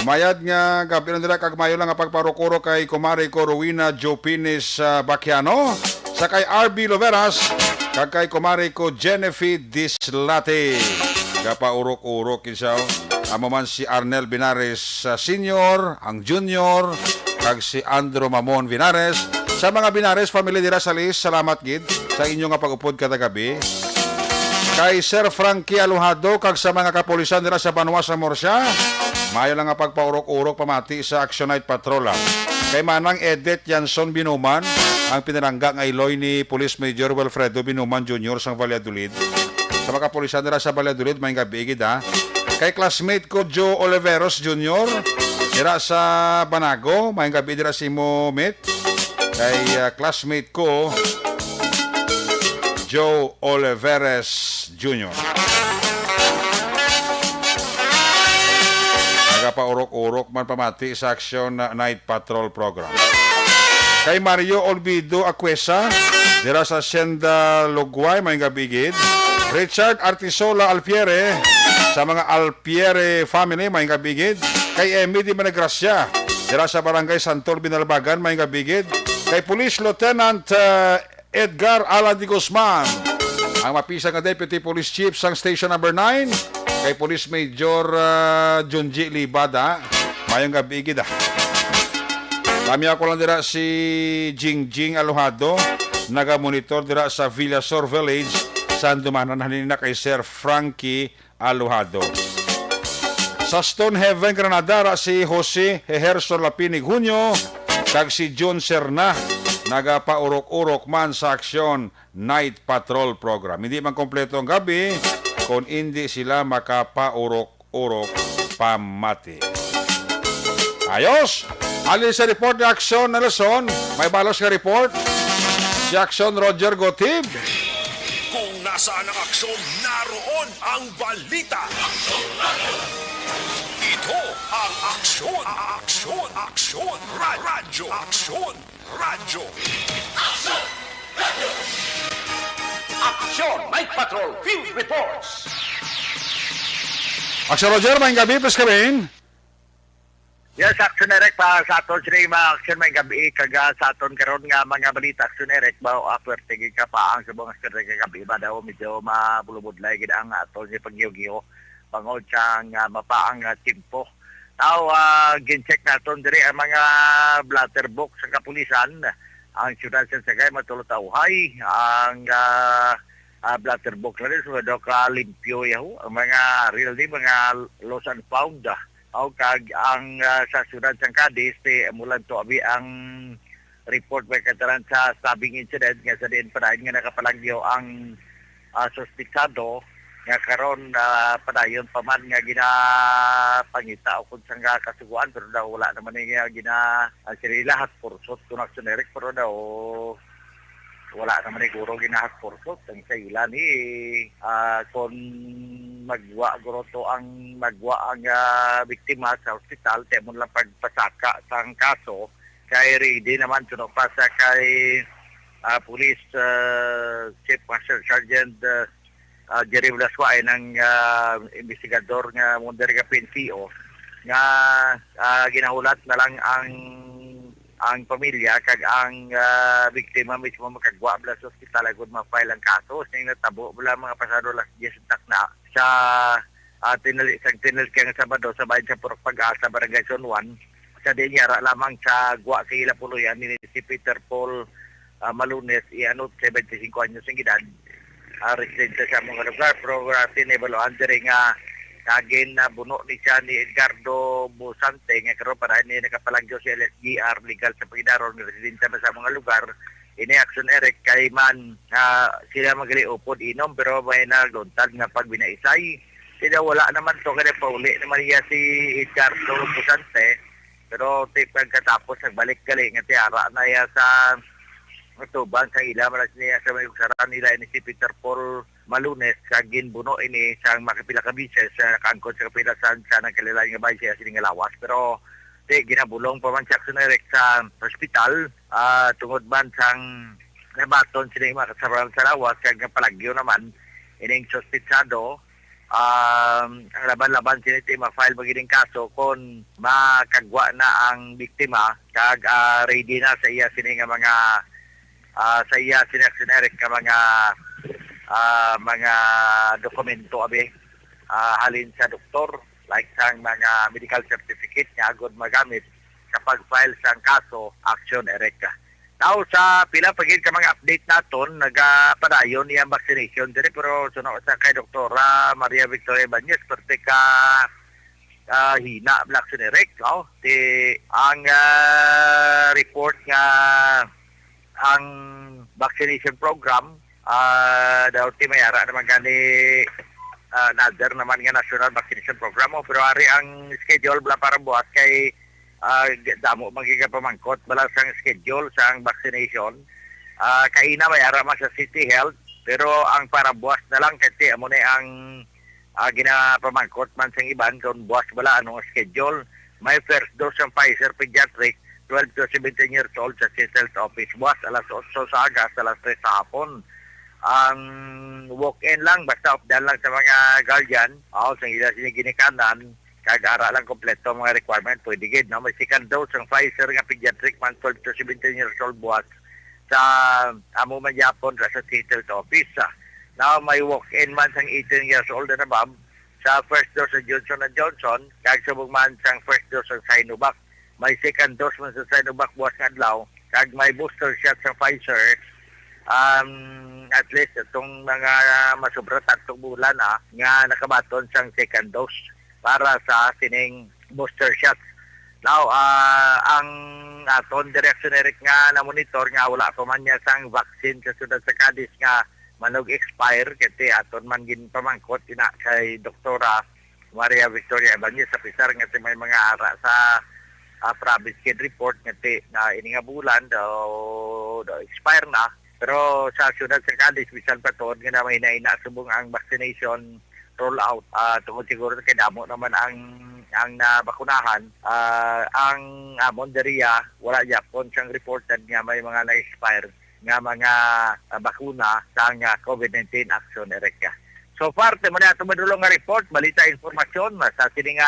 mayad nga gabi nila kag mayo lang nga pagparukuro kay Kumari ko Rowena Jopines Baquiano sa kay RB Loveras kag kay Kumari ko Jennifer Dislate gapaurok-urok isaw amo man si Arnel Binares Senior ang Junior kag si Andro Mamon Binares sa mga Binares family dira sa Lis salamat gid sa inyo nga pag-upod kada gabi kay Sir Frankie Alojado kag sa mga kapulisan dira sa Banwa sa Morsya. Mayo lang nga pagpaurok-urok pamati sa Action Night Patrol. Kay manang Edith Yanson Binuman, ang pinarangga nga iloy ni Police Major Wilfredo Binuman Jr. sa Valladolid. Sa mga kapulisan dira sa Valladolid, may gabi gid ha. Kay classmate ko Joe Oliveros Jr. dira sa Banago, may gabi dira si Momit. Kay classmate ko Joe Oliveres Jr. Nagapaurok-urok man pamati sa Action Night Patrol Program. Kay Mario Olvido Acuesa, dira sa Hacienda Lugway, may gabigid. Richard Artisola Alpiere, sa mga Alpiere family, may gabigid. Kay Emily Managracia, dira sa Barangay Santol Binalbagan, may gabigid. Kay Police Lieutenant Edgar Alan de Guzman, ang mapisang nga Deputy Police Chief sang Station Number 9. Kay Police Major Junji Libada, mayong gabi gida. Kami ako lang dira si Jingjing Alojado, naga-monitor dira sa Villasor Village, saan dumanan na kay Sir Frankie Alojado. Sa Stonehaven, Granada, si Jose Ejerso Lapinig Junio, kag si John Serna, nagapaurok-urok man sa Action Night Patrol Program. Hindi man kompleto ang gabi kung hindi sila makapaurok-urok pamati. Ayos! Alin sa report ni Action Nelson, may balos ka report? Si Action Roger Gotib. Kung nasaan ang aksyon, naroon ang balita. Ito ang aksyon. Aksyon. Radyo. Aksyon. Radyo. Action Night Patrol Field Reports. Action Roger, may gabi, please kami. Yes, Action Eric, pa sa aton sila yung mga action may gabi, kaga sa aton karon nga mga balita, Action Eric, ba after tigil ka pa ang subong action Eric gabi, ba daw medyo mabulubudlay gid ang aton si paggiyo-giyo, bangod siyang mapaang timpo. Now, gin-check naton diri ang mga blatter book sa kapulisan, ang syudad sa Sagay, matulutauhay, ang blatter book na rin, so daw ka limpyo yaho, ang mga real name, mga lost and found, o kag ang sa syudad sang Cadiz mulan to abi ang report may kataran sa stabbing incident nga sa diin padayon nga nakapalagyo ang suspitsado nga karon padayon pa man nga ginapangita o kung sang kasuguan pero daw wala naman nga sila lahat pursot kung Action Eric pero daw wala naman ni guro ginahat pursot ang sa ila ni kung magwa guro to ang biktima sa ospital temon lang pagpasaka sang kaso kay ready naman tuno pa sa kay Police Chief Master Sergeant Jerry Blaswa ay ng investigador nga Munder ka PNCO nga ginahulat na lang ang pamilya kag ang biktima mismo makagwa bala sa ospital agud ma-file ang kaso sing natabo bala mga pasado last year tak na sa tinali kang Sabado sa bayan sa Purok Pag-asa Barangay Zone 1 sa dinyara lamang sa gwa sa ila puluyan ni si Peter Paul Malunes ianot 75 anyos ang edad residente sa mga lugar pero tinebaloan diri nga kagin na buno ni siya ni Edgardo Busante nga karon para ni nakapalagyo si LSGR legal sa pagdaron ni residente sa mga lugar ini Action Eric kay man sila magali upod inom pero may naluntad nga pagbinaisay sila wala naman to kaya pauli naman niya si Edgardo Busante pero pagkatapos nagbalik gali nga tiara na ya sa tuban sa ila malas niya sa may usaran nila ni si Peter Paul Malunes kagin buno ini sang makapila ka bises sa kaangkot sa kapilasan sa nagkalilain nga bahay siya sining lawas pero ginabulong pa man si Action Eric sa hospital tungod man sang nabaton sila mga kasabaran sa lawas kag palagyo naman ining suspitsado ang laban-laban sila ma-file magining kaso kung makagwa na ang biktima kag ready na sa iya sini nga mga sa iya sini Action Eric nga mga dokumento abi halin sa doktor like sang mga medical certificate nga agud magamit kapag file sang kaso Action Eric. Tao sa pila pagid ka mga update naton nagapadayon niya vaccination dire pero sunod sa kay Doktora Maria Victoria Ibanez parte ka hina vaccine direct ti ang report nga ang vaccination program daw ti mayara naman gani another naman nga national vaccination program pero ari ang schedule bla para buhat kay damo magigapamangkot bala sang schedule sang vaccination kaina mayara man sa City Health pero ang para buwas na lang kasi amo na ang ginapamangkot man sang iban kung buwas bala anong schedule may first dose ng Pfizer pediatric 12 to 17 years old sa City Health Office buwas alas 8 sa agas alas 3 sa hapon ang walk-in lang basta updan lang sa mga guardian sa ila ginikanan kag-ara lang kompleto mga requirement pwede gid no may second dose ng Pfizer nga pediatric man 12 to 17 years old buhat sa amo man Japon sa City Health Office now may walk-in man sang 18 years old na above sa first dose ng Johnson & Johnson kag subong man sang first dose ng Sinovac may second dose man sa Sinovac buhat nga adlaw kag may booster shot sa Pfizer at least itong mga masubra tatlong bulan nga nakabaton sang second dose para sa sining booster shots. Now, ang aton directionary nga na monitor nga wala pa man niya sang vaccine sa sudad sa Cadiz nga manog expire kasi aton man gin pamangkot ina kay Doktora Maria Victoria Ibanez sa pisar nga may mga ara sa province kid report nga na ini nga bulan daw expire na pero sa sudad sa Cadiz bisan pa tuod nga na may nainasubong ang vaccination roll out tungkol siguro kay damo naman ang nabakunahan ang amon deriya wala yapon siyang reported nga may mga na-expire nga mga bakuna sa COVID-19 action ereka. So far temo na tumadulong nga report balita informasyon sa sining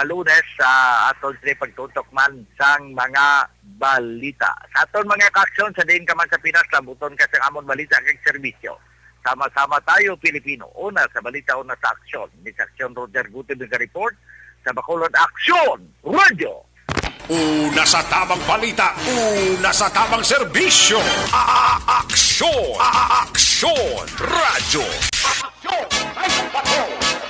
Lunes atol sa pagtutok man sang mga balita. Sa aton mga aksyon sa din ka man sa Pinas labuton ka sa amon balita kag serbisyo. Sama-sama tayo, Pilipino. Una sa balita, una sa aksyon. Ni sa aksyon, Roger Gutib ng report sa Bacolod Aksyon Radio. Una sa tamang balita, una sa tamang serbisyo. Aksyon! Aksyon! Radyo!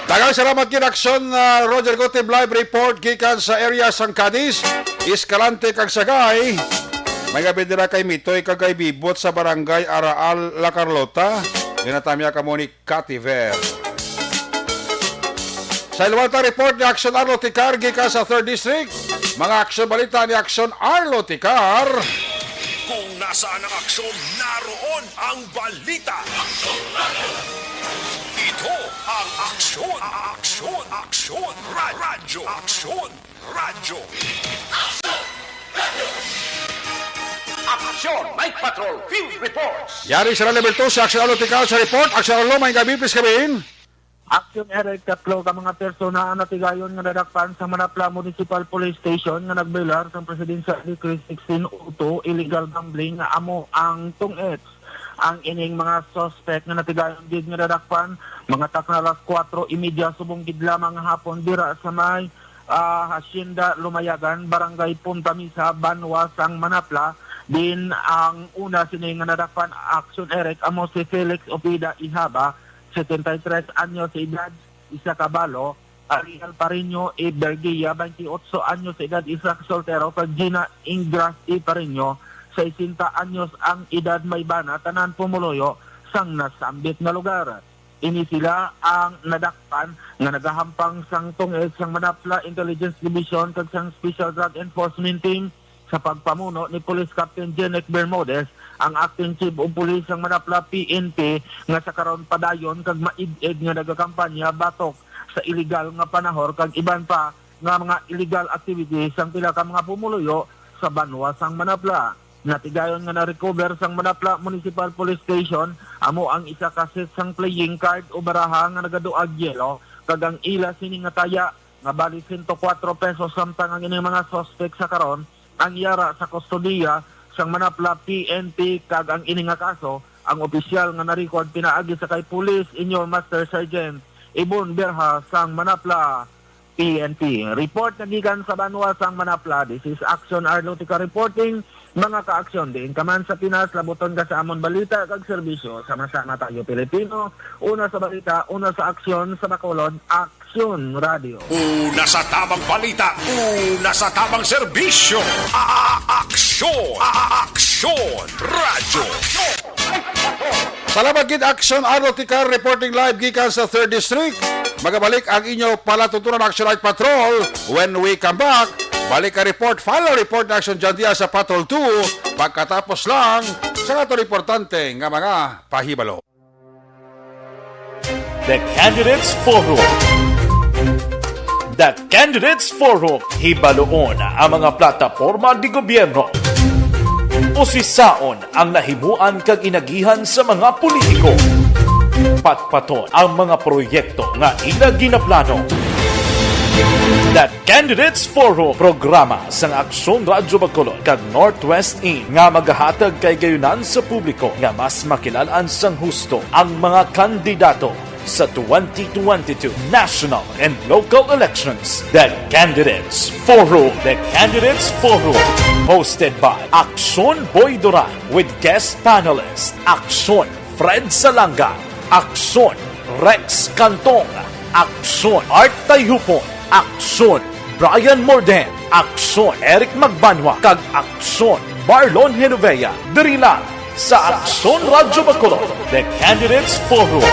Daghang salamat kin aksyon Roger Gutib live report gikan sa area sang Cadiz, Escalante kag Sagay. May gabindira kay Mitoy kag kay Bibot sa barangay Araal La Carlota. Dinatamya ka mo ni Cativer. Sa Ilwalta report ni Aksyon Arlo Ticar gikan sa 3rd District. Mga aksyon balita ni Aksyon Arlo Ticar. Kung nasaan ang aksyon, naroon ang balita. Ito ang aksyon, aksyon, aksyon, radyo, aksyon, radyo. Aksyon, Night Patrol, Field Reports. Yari sa level 2 sa Aksyon Arlo Ticar sa report. Aksyon Arlo, may gabi, please kabihin. Aksyon Eric, tatlo ka mga persona ang natigayon nga nadakpan sa Manapla Municipal Police Station nga nagbilar sa Presidential Decree 1602 illegal gambling nga amo ang tungets. Ang ining mga suspect nga natigayon gid nga nadakpan mga takna alas 4:30 subong gid lamang hapon dira sa may Hacienda Lumayagan, Barangay Punta Misa, Banwa, sang Manapla. Din ang una sining nga nadakpan Aksyon Eric amo si Felix Opida Ihaba, 73 anyos sa edad, isa kabalo. Ariel Pareño E. Berguilla, 28 anyos sa edad, isa soltero. Kag Gina Ingras E. Pareño, 60 anyos ang edad, may bana, tanan pumuloyo sang nasambit na lugar. Ini sila ang nadakpan nga nagahampang sang tungeg sang Manapla Intelligence Division kag sang Special Drug Enforcement Team sa pagpamuno ni Police Captain Jenek Bermudez, ang acting chief of police ng Manapla PNP nga sa karon padayon kag maid-ed nga nagakampanya batok sa illegal nga panahor kag iban pa nga mga illegal activities sang pila ka mga pumuluyo sa Banwa sang Manapla. Natigayon nga na-recover sang Manapla Municipal Police Station amo ang isa ka set sang playing card o baraha nga nagaduag yelo kag ang ila sini nga taya nga bali 104 pesos samtang ang ining mga suspect sa karon ang yara sa kustodiya sang Manapla PNP kag ang ining nga kaso ang opisyal nga na-record pinaagi sa kay Police Inyo Master Sergeant Ibon Berha sang Manapla PNP. Report na gikan sa Banwa sang Manapla. This is Action Arlotica reporting. Mga ka-aksyon din kaman sa Pinas, labuton ka sa amon balita kag serbisyo. Sama-sama tayo Pilipino. Una sa balita, una sa aksyon sa Bacolod, Aksyon Radio. Una sa tamang balita, una sa tamang serbisyo. Aksyon! Aksyon! Radyo! Salamat gid Action Arlotica reporting live gikan sa 3rd District. Magabalik ang inyo palatutunan Action Night Patrol. When we come back, balik ka report, final report na Action dyan diya sa Patrol 2. Pagkatapos lang, sa ito importante nga mga pahibalo. The Candidates Forum. The Candidates Forum. Hibaloon ang mga plataporma di gobyerno. Usisaon ang nahimuan kag inagihan sa mga politiko. Patpaton ang mga proyekto nga ila ginaplano. The Candidates Forum, programa sang Aksyon Radyo Bacolod kag Northwest In nga magahatag kay gayunan sa publiko nga mas makilalaan sang husto ang mga kandidato sa 2022 national and local elections. The Candidates Forum. The Candidates Forum. Hosted by Aksyon Boy Duran with guest panelists Aksyon Fred Salanga, Aksyon Rex Cantong, Aksyon Art Tayhupon, Aksyon Brian Morden, Aksyon Eric Magbanwa, kag Aksyon Marlon Genovea. Diri lang sa Aksyon Radyo Bacolod. The Candidates Forum.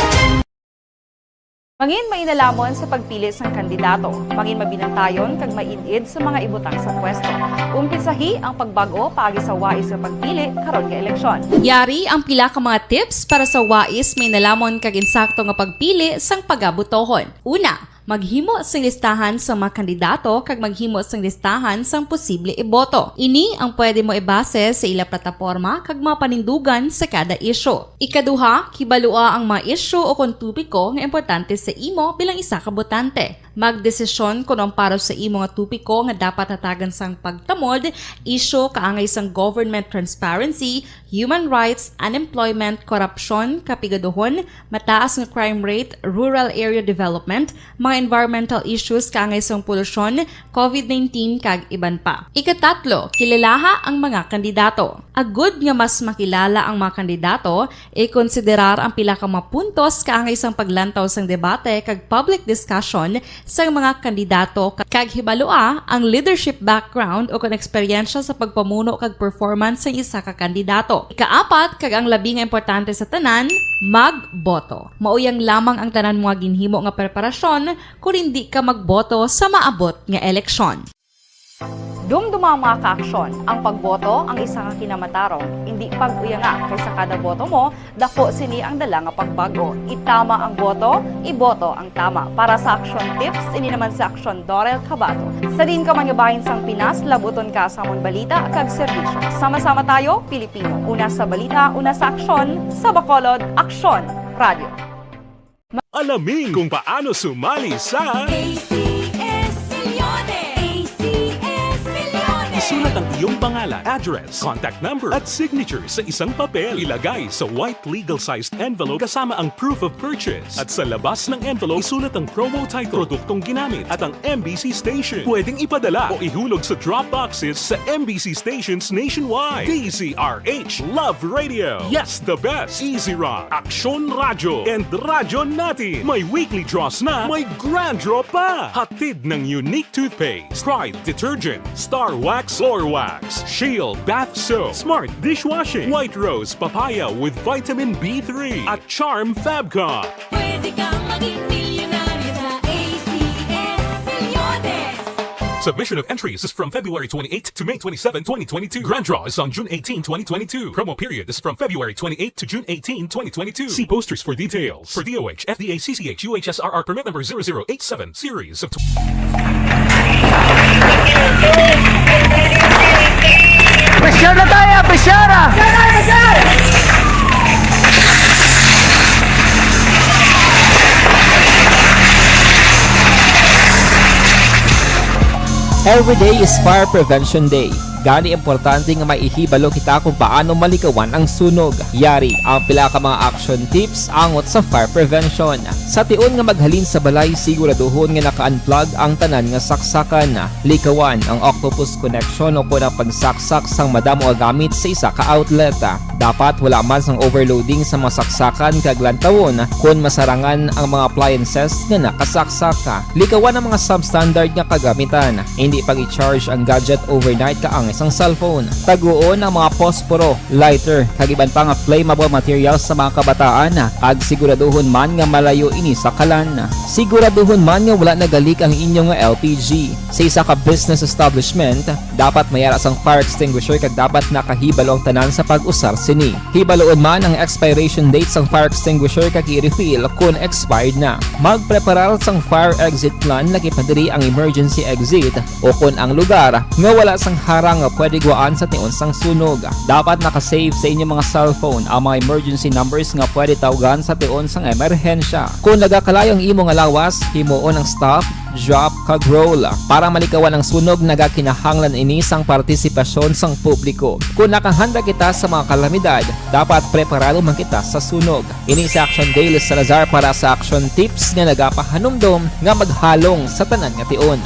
Mangin mainalamon sa pagpili sang kandidato, mangin mabinantayon kag mainid sa mga ibutang sa pwesto. Umpisahi ang pagbago paagi sa wais sa pagpili karon nga eleksyon. Yari ang pila ka mga tips para sa wais may nalamon kag insakto nga pagpili sang pagabutohon. Una, maghimo sang listahan sa mga kandidato kag maghimo sang listahan sang posible iboto. Ini ang pwede mo ibase sa ila plataporma kag mga panindugan sa kada isyu. Ikaduha, kibalua ang mga isyu o kung tupiko nga importante sa imo bilang isa ka botante. Magdesisyon kung ang para sa imo nga tupiko nga dapat hatagan sang pagtamod, isyu kaangay sang government transparency, human rights, unemployment, korupsyon, kapigaduhon, mataas nga crime rate, rural area development, mga environmental issues kaangay sang polusyon, COVID-19 kag iban pa. Ikatatlo, kilalaha ang mga kandidato. Agud nga mas makilala ang mga kandidato, i-konsiderar ang pila ka mga puntos kaangay sang paglantaw sang debate kag public discussion sa mga kandidato kag hibalua ang leadership background o kung eksperyensya sa pagpamuno kag performance sa isa ka kandidato. Ikaapat, kag ang labi nga importante sa tanan, magboto. Mauyang lamang ang tanan mga ginhimo nga preparasyon kung hindi ka magboto sa maabot nga eleksyon. Dumduma mga ka-aksyon, ang pagboto ang isa nga kinamatarong. Hindi pag-uya nga kaysa kada boto mo, dako sini ang dala nga pagbago. Itama ang boto, iboto ang tama. Para sa action tips, ini naman sa Aksyon Dorel Cabato. Sa din ka manyabahin sang Pinas, labuton ka sa amon balita kag serbisyo. Sama-sama tayo, Pilipino. Una sa balita, una sa aksyon, sa Bacolod, Aksyon Radio. Alamin kung paano sumali sa isulat ang iyong pangalan, address, contact number at signature sa isang papel. Ilagay sa white legal-sized envelope kasama ang proof of purchase. At sa labas ng envelope, isulat ang promo title, produktong ginamit at ang MBC station. Pwedeng ipadala o ihulog sa drop boxes sa MBC stations nationwide. DZRH Love Radio. Yes, the best. Easy Rock, Aksyon Radyo, and Radyo Natin. May weekly draws na, may grand draw pa. Hatid ng unique toothpaste, Pride Detergent, Star Wax Floor Wax, Shield Bath Soap, Smart Dishwashing, White Rose Papaya with Vitamin B3, at Charm Fabcon. Pwede kang maging milyonaryo sa ACS-Milyones. Submission of entries is from February 28 to May 27, 2022. Grand draw is on June 18, 2022. Promo period is from February 28 to June 18, 2022. See posters for details. For DOH, FDA, CCH, UHSRR permit number 0087, series of... Pressure na tayo! Pressure na! Every day is Fire Prevention Day. Gani importante nga maihibalo kita kung paano malikawan ang sunog. Yari ang pila ka mga action tips angot sa fire prevention. Sa tion nga maghalin sa balay, siguraduhon nga naka-unplug ang tanan nga saksakan. Likawan ang octopus connection o kung ang pagsaksak sang madamo nga gamit sa isa ka outlet. Dapat wala man sang overloading sa mga saksakan kag lantawon kung masarangan ang mga appliances nga nakasaksaka. Likawan ang mga substandard nga kagamitan. Hindi pag i-charge ang gadget overnight kaang isang cellphone. Taguon ang mga posporo, lighter, kag iban pa nga flammable materials sa mga kabataan. Kag siguraduhon man nga malayo ini sa kalan. Siguraduhon man nga wala nagalik ang inyong nga LPG. Sa isa ka business establishment, dapat mayara sang fire extinguisher kag dapat nakahibalo ang tanan sa pag-usar sini. Hibaloon man ang expiration date sang fire extinguisher kag i-refill kung expired na. Magpreparar sang fire exit plan lagi padiri ang emergency exit o kung ang lugar nga wala sang harang nga pwede guwaan sa tion sang sunog. Dapat nakasave sa inyong mga cellphone ang mga emergency numbers nga pwede tawagan sa tion sang emerhensya. Kung nagakalayo ang imo nga lawas, himuon ang stop, drop kag roll para malikawan ang sunog. Nagakinahanglan ini sang partisipasyon sang publiko. Kung nakahanda kita sa mga kalamidad, dapat preparado man kita sa sunog. Ini sa Action Daily Salazar para sa action tips nga nagapahanumdom nga maghalong sa tanan nga tion.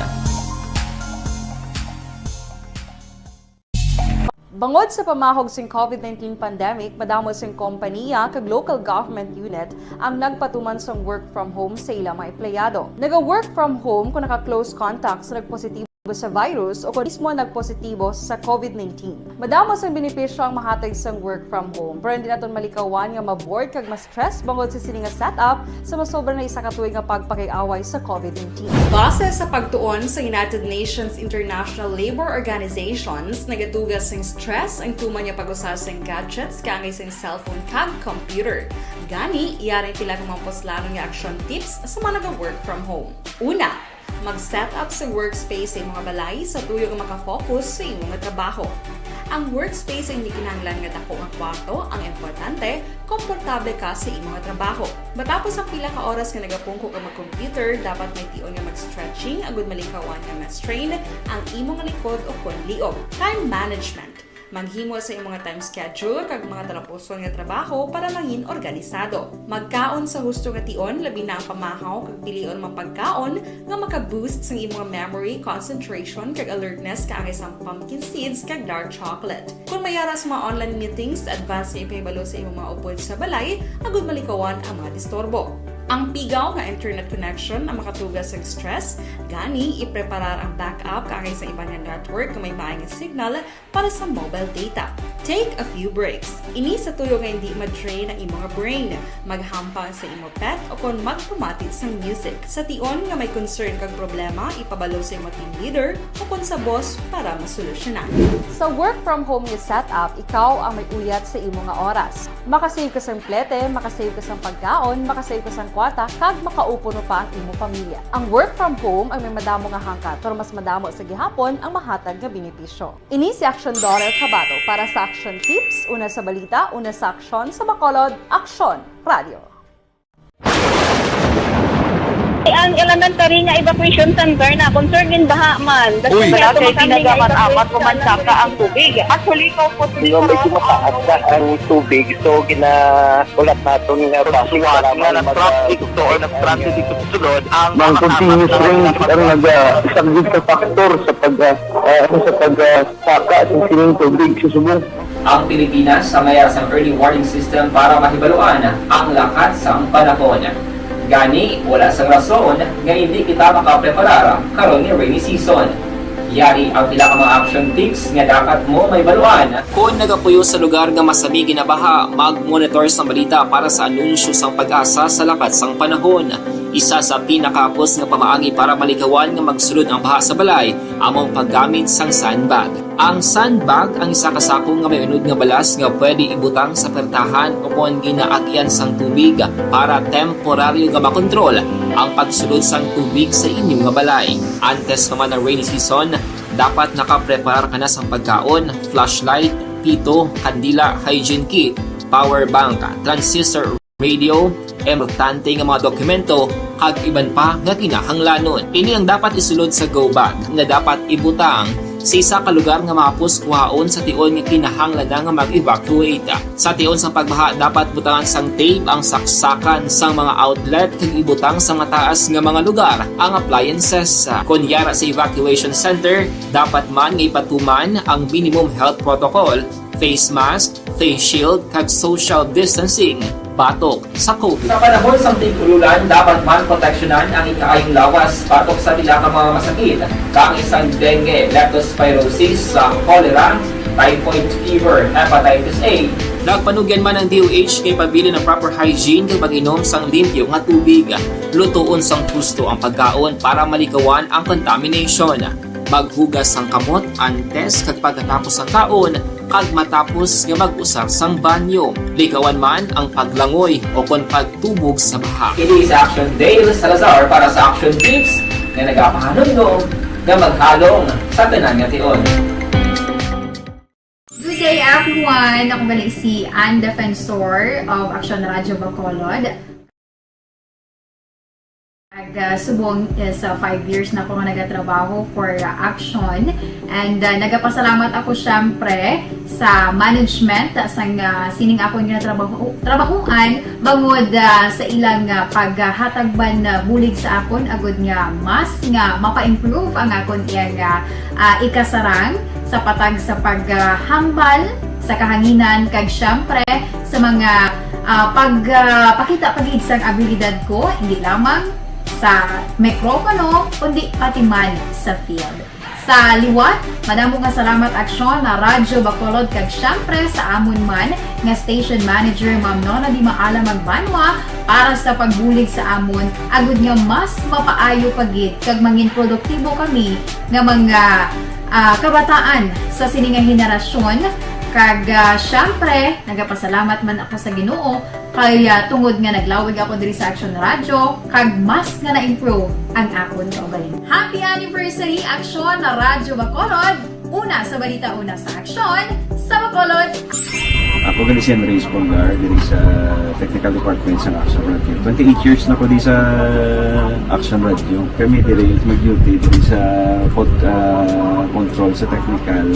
Bangod sa pamahog sing COVID-19 pandemic, madamo sing kompanya kag local government unit ang nagpatuman sang work from home sa ilang mga empleyado. Naga-work from home kung naka-close contact sa nagpositibo sa virus o kung mismo nagpositibo sa COVID-19. Madamo sang benepisyo ang mahatag sang work from home, pero hindi naton malikawan nga maboard kag ma-stress bangod sa sini nga setup sa masobra na isa ka tuig nga pagpakiaway sa COVID-19. Base sa pagtuon sa United Nations International Labour Organizations, nagatugas sing stress ang tuman nga pag-usar sing gadgets kangay sing cellphone kag computer. Gani, iyaring pila ka mga poslano nga action tips sa mga naga-work from home. Una, mag-set up sa workspace sa mga balay sa tuyo nga makafocus sa imong nga trabaho. Ang workspace ay hindi kinahanglan nga dako nga kwarto, ang importante, komportable ka sa imong nga trabaho. Matapos ang pila ka oras nga nagapungko ka mag-computer, dapat may tion nga mag-stretching agud malikawan nga ma-strain ang imong likod o kon liog. Time management. Maghimo sa imong mga time schedule kag mga talapuson nga trabaho para mangin organisado. Magkaon sa husto nga tion, labi na ang pamahaw kag pilion mapagkaon nga maka-boost sa imong memory, concentration kag alertness kaangay sang pumpkin seeds kag dark chocolate. Kung mayara sa mga online meetings, advance sa ipahibalo sa imong mga upod sa balay, agud malikawan ang mga disturbo. Ang pigaw nga internet connection ang makatugas sa stress, gani ipreparar ang backup kaangay sa ibang nga network nga may maayong signal para sa mobile data. Take a few breaks. Ini sa tuyo nga hindi ma-drain ang imong brain. Maghampang sa imong pet o kung magpumatit sa music. Sa tion nga may concern kag problema, ipabalo sa imong team leader o kung sa boss para masolusyonan. Sa work from home nga setup, ikaw ang may uyat sa imong nga oras. Makasave ka sa plete, makasave ka sa pagkaon, makasave ka sa kwata, kag makaupo no pa ang imong pamilya. Ang work from home ay may madamo nga hangkat, pero mas madamo sa gihapon ang mahatag nga benepisyo. Ini si Action Dorel Cabato para sa Action Tips, una sa balita, una sa aksyon sa Bacolod, Aksyon Radio. Ang elementary nga evacuation center na concern din baha man. Uy, kaya pinagamat-amat kumansaka ang tubig. Actually, ikaw po medyo mataas na ang tubig. So, ginaulat natin nga pasuwag nga ng traffic to or ng traffic dito sulod. Ang continuous rain ang isang good factor sa pagsaka at sining tubig sa subong. Ang Pilipinas sa mayroon sa early warning system para mahibaluan ang lakat sa panahon. Gani, wala sang rason nga hindi kita makapreparar karon ni rainy season. Yari ang pila ka mga action tips nga dapat mo may baluan. Kung nagapuyo sa lugar nga masabi ginabaha, mag-monitor sa balita para sa anunsyo sang pag-asa sa lakat sang panahon. Isa sa pinakapos nga pamaagi para malikawan nga magsulod ang baha sa balay, among paggamit sang sandbag. Ang sandbag ang isa ka sako nga may unod nga balas nga pwede ibutang sa pertahan o kung ginaagyan sang tubig para temporaryo nga makontrol ang pagsulod sang tubig sa inyong nga balay. Antes naman ng rainy season, dapat nakapreparar ka na sang pagkaon, flashlight, pito, kandila, hygiene kit, power bank, transistor, radio, importante nga mga dokumento kag iban pa nga kinahanglanon. Ini ang dapat isulod sa go bag nga dapat ibutang sa isa ka lugar nga mapus kuhaon sa tion nga kinahanglan nga mag-evacuate. Sa tion sang pagbaha dapat butangan sang tape ang saksakan sang mga outlet kag ibutang sa mataas nga mga lugar ang appliances. Kunyara sa evacuation center, dapat man nga ipatuman ang minimum health protocol, face mask, face shield kag social distancing batok sa COVID. Sa panahon sa tigululan, dapat man proteksyonan ang ikaayong lawas batok sa pila ka mga masakit, kang isang dengue, leptospirosis, cholera, typhoid fever, hepatitis A. Nagpanugyan man ang DOH kay pabili ng proper hygiene kay pag-inom sang limpyo nga tubig. Lutuon sang gusto ang pagkaon para malikawan ang contamination. Maghugas sang kamot antes kag pagkatapos ang kaon kag matapos nga mag-usar sang banyo. Likawan man ang paglangoy o kon pagtubog sa baha. Kini sa Action Dale Salazar para sa Action Tips nga nagapahanundong nga maghalong sa tanan nga tion. Good day everyone! Ako gali si Ann Defensor of Action Radio Bacolod. Subong sa 5 years na ako nga nagatrabaho for Action and nagapasalamat ako syempre sa management sang sining ako nga trabahuan bangod sa ilang paghatagban bulig sa akon agud nga mas nga mapa-improve ang akon iyang ikasarang sa patag sa paghambal sa kahanginan kag syempre sa mga pagpakita pagid sang abilidad ko hindi lamang sa mikropono kundi pati man sa field. Sa liwat, madamo nga salamat Aksyon na Radyo Bacolod kag syempre sa amon man nga station manager Ma'am Nona Di Maala Magbanwa para sa pagbulig sa amon agud nga mas mapaayo pagid kag mangin produktibo kami nga mga kabataan sa sininga henerasyon kag syempre nagapasalamat man ako sa Ginoo kay tungod nga naglawig ako diri sa Action Radio kag mas nga na-improve ang akon kaugalingon. Happy anniversary Action na Radyo Bacolod! Una sa balita, una sa Action sa Bacolod. Ako gali si Andres Polgar diri sa Technical Department sa Action Radio. 28 years na ko di sa Action Radio. Kami diri mag-duty diri sa control sa technical.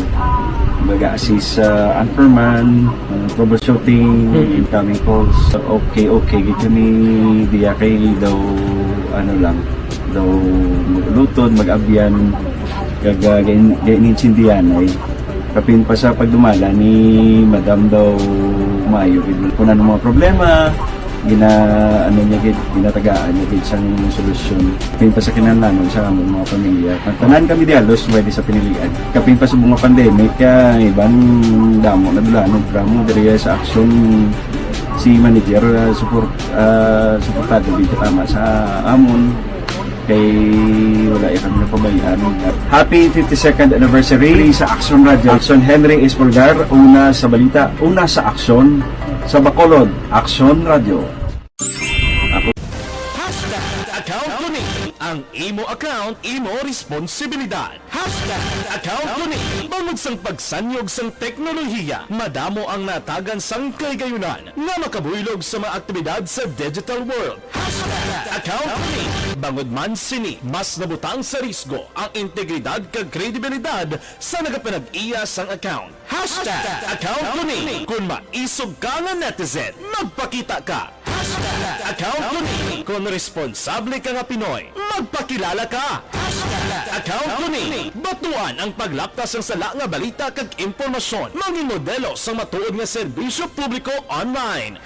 Mag-assist sa anchorman, troubleshooting, incoming calls. Okay, gitu ni diya kay daw daw maglutod, mag-abyan, ganinsindihan ay kapin pa sa pagdumala ni Madam daw Mayo. Kung ano mga problema, ginatagaan niya gid sang solusyon. Kapin pa sa kinahanglan sa among mga pamilya. Tanan kami di halos pwede sa pinilian. Kapin pa sa mga pandemic ibang damo na dulanon programo diri sa Action si manager suportado dito tama sa amon kay wala kami napabayaan. Happy 52nd anniversary sa Action Radio. Action Henry Espolgar, una sa balita, una sa Action sa Bacolod, Action Radio. Account ko ni ang imo account, imo responsibilidad. Account ko ni bangod sang pagsanyog sang teknolohiya, madamo ang natagan sang kaygayunan nga makabuylog sa mga aktibidad sa digital world. Account ko ni bangod man sini mas nabutang sa risgo ang integridad kag kredibilidad sa nagapanag-iya sang account. Account ko ni kung maisog ka nga netizen, magpakita ka. Account ko ni kung responsable ka nga Pinoy, magpakilala ka. Account ko ni batuan ang paglaptas ng sala nga balita kag impormasyon, maging modelo sa matuod nga serbisyo publiko online.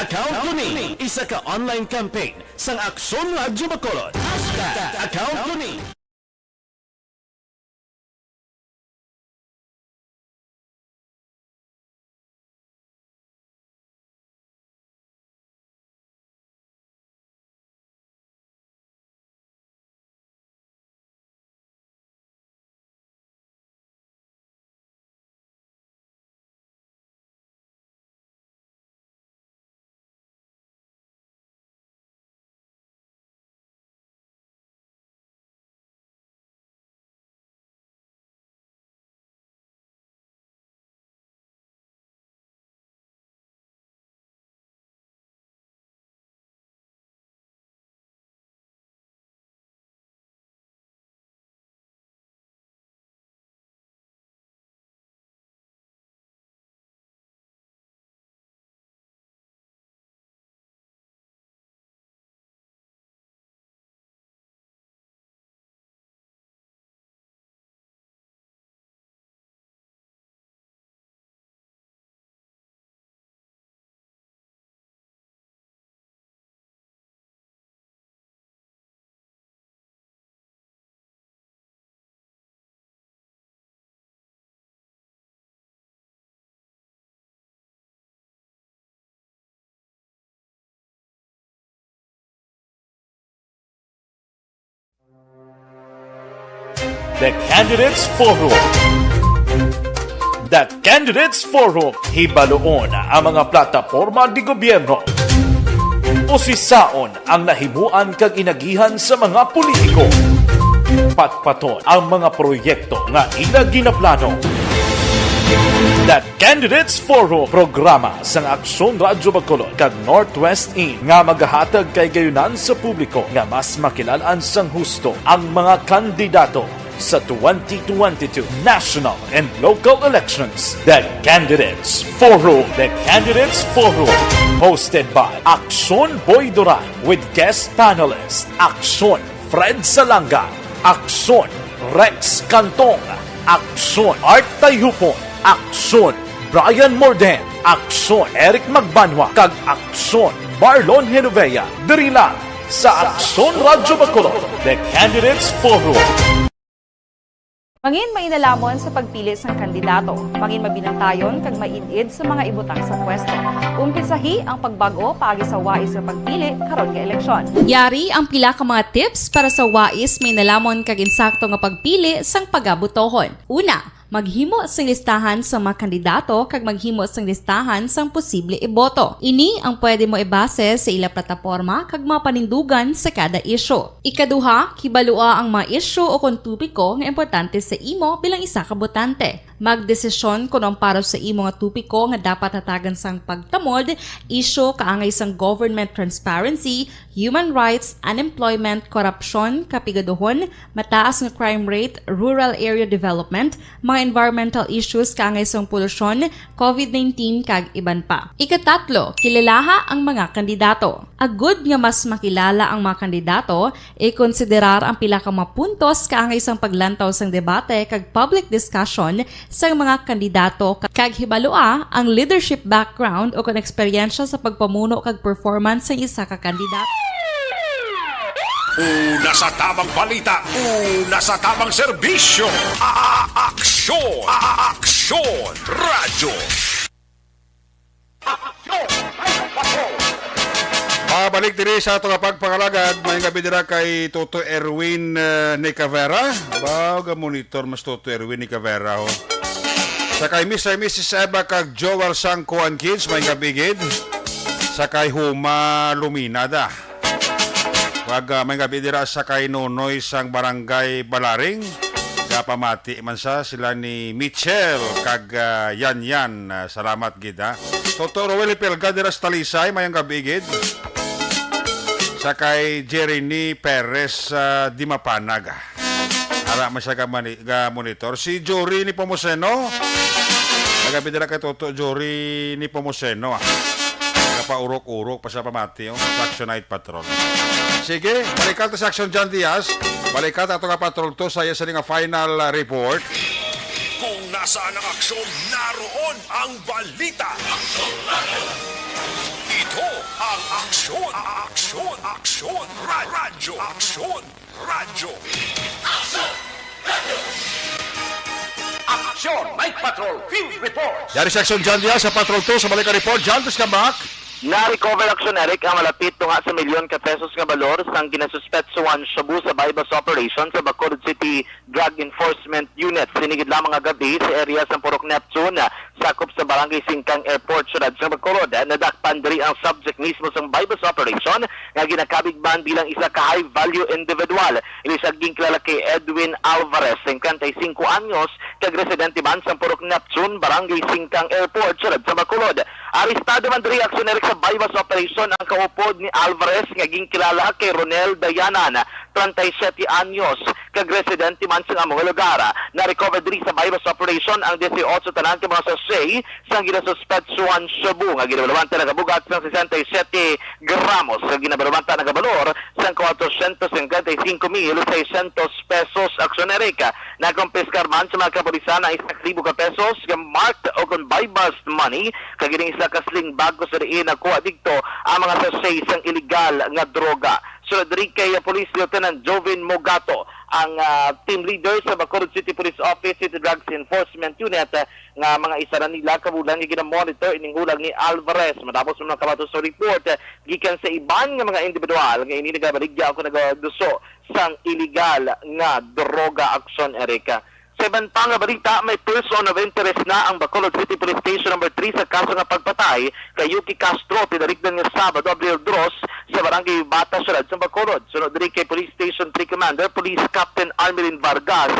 Account ko ni isa ka online campaign sang Aksyon Radio Bacolod. Account ko ni The Candidates Forum. The Candidates Forum, hibaloon ang mga plataporma di gobyerno. Usisaon ang nahimuan kag inagihan sa mga politiko. Patpaton ang mga proyekto nga ila ginaplano. The Candidates Forum, programa sang Aksyon Radyo Bacolod kag Northwest In nga magahatag kay gayunan sa publiko nga mas makilalaan sang husto ang mga kandidato sa 2022 national and local elections. The Candidates Forum. The Candidates Forum, hosted by Aksyon Boy Duran with guest panelists Aksyon Fred Salanga, Aksyon Rex Cantong, Aksyon Art Tayhupon, Aksyon Brian Morden, Aksyon Eric Magbanwa, kag Aksyon Marlon Genovea. Diri lang sa Aksyon Radyo Bacolod. The Candidates Forum. Mangin mainalamon sa pagpili sang kandidato, mangin mabinantayon kag maidid sa mga ibutang sa pwesto. Umpisahi ang pagbago paagi sa wais sa pagpili karon nga eleksyon. Yari ang pila ka mga tips para sa wais may nalamon kag insakto nga pagpili sang pagabutohon. Una, maghimo sang listahan sa mga kandidato kag maghimo sang listahan sang posible iboto. Ini ang pwede mo ibase sa ila plataporma kag mga panindugan sa kada isyu. Ikaduha, kibalua ang mga isyu o kung tupiko nga importante sa imo bilang isa ka botante. Magdesisyon kung ang para sa imo nga tupiko nga dapat hatagan sang pagtamod, isyu kaangay sang government transparency, human rights, unemployment, korupsyon, kapigaduhon, mataas nga crime rate, rural area development, mga environmental issues kaangay sang polusyon, COVID-19 kag iban pa. Ikatatlo, kilalaha ang mga kandidato. Agud nga mas makilala ang mga kandidato, i-konsiderar ang pila ka mga puntos kaangay sang paglantaw sang debate kag public discussion sa mga kandidato kag hibalua ang leadership background o kung eksperyensya sa pagpamuno kag performance sa isa ka kandidato. Una sa tamang balita, una sa tamang serbisyo. Aksyon! Aksyon! Radyo! Mabalik diri sa ato nga pagpangalagad, may gabi dira kay Toto Erwin Nicavera. Bago monitor mas Toto Erwin Nicavera ho. Sa kay Mr. Mrs. Eva kag Joel Sangko and Kids, may gabigid. Sa kay Huma Luminada. Wag may gabi dira sa kay Nonoy sang Barangay Balaring. Pamati man sila ni Mitchell kag Yan. Salamat gid ha. Toto Roel Pelga dira sa Talisay, may gabigid. Sa kay Jeremy Perez di Mapanag. Ara man siya ga monitor. Si Jory ni Pomoseno. Nagabi dira kay Toto Jory ni Pomoseno. Paurok-urok pa siya pamati yung Action Night Patrol. Sige, balikat sa Action John Diaz. Balikat ato nga patrol to sa iya sa nga final report. Kung nasaan ang aksyon, naroon ang balita. Ito ang aksyon. Aksyon! Aksyon! Radyo! Aksyon! Radyo! Aksyon Night Patrol Field Report. Yari sa Action John Diaz sa patrol to sa balikat report. John, tos ka back. Na-recover Action Eric ang malapit nga sa milyon ka pesos nga balor sang ginasuspetsuan Shabu sa bypass operation sa Bacolod City Drug Enforcement Unit. Sinigid lamang nga gabi sa area sa Purok Neptune, sakop sa Barangay Singkang Airport syudad sa Bacolod. Nadakpan diri ang subject mismo sa bypass operation nga ginakabigban bilang isa ka high value individual. Ilisaging kilala kay Edwin Alvarez, 55 anyos, kag residente man sa Purok Neptune, Barangay Singkang Airport syudad sa Bacolod. Arestado man diri Action Eric sa bypass operation ang kaupod ni Alvarez nga ginkilala kay Ronel Dayanan, 37 anyos, kag residente man sa among lugar. Na-recover diri sa bypass operation ang 18 tanan ka mga sachet sa ginasuspetsuan Shabu nga ginabalawanta nagabugat sa 67 gramos sa ginabalawanta nagabalor sa 455,600 pesos. Action Eric nakumpiskar man sa mga kapulisan ang 1,000 ka pesos nga marked o kon bypass money kag gining isa ka sling bag ko sa diin nakuha dito ang mga sachet sang illegal nga droga. Sunod rin kay Police Lieutenant Jovin Mogato, ang team leader sa Bacolod City Police Office City Drugs Enforcement Unit nga mga isa na nila kabulan nga ginamonitor ining hulag ni Alvarez matapos mo nakabato sa report gikan sa iban nga mga individual nga ini nagabaligya ako nagaduso sang illegal nga droga aksyon Erika. Sa ibang pang balita, may person of interest na ang Bacolod City Police Station No. 3 sa kaso nga pagpatay kay Yuki Castro pinarigdan nga Sabado, Abril 2 sa barangay Bata, Syudad sa Bacolod. Sunod rin kay Police Station 3 Commander, Police Captain Armelin Vargas,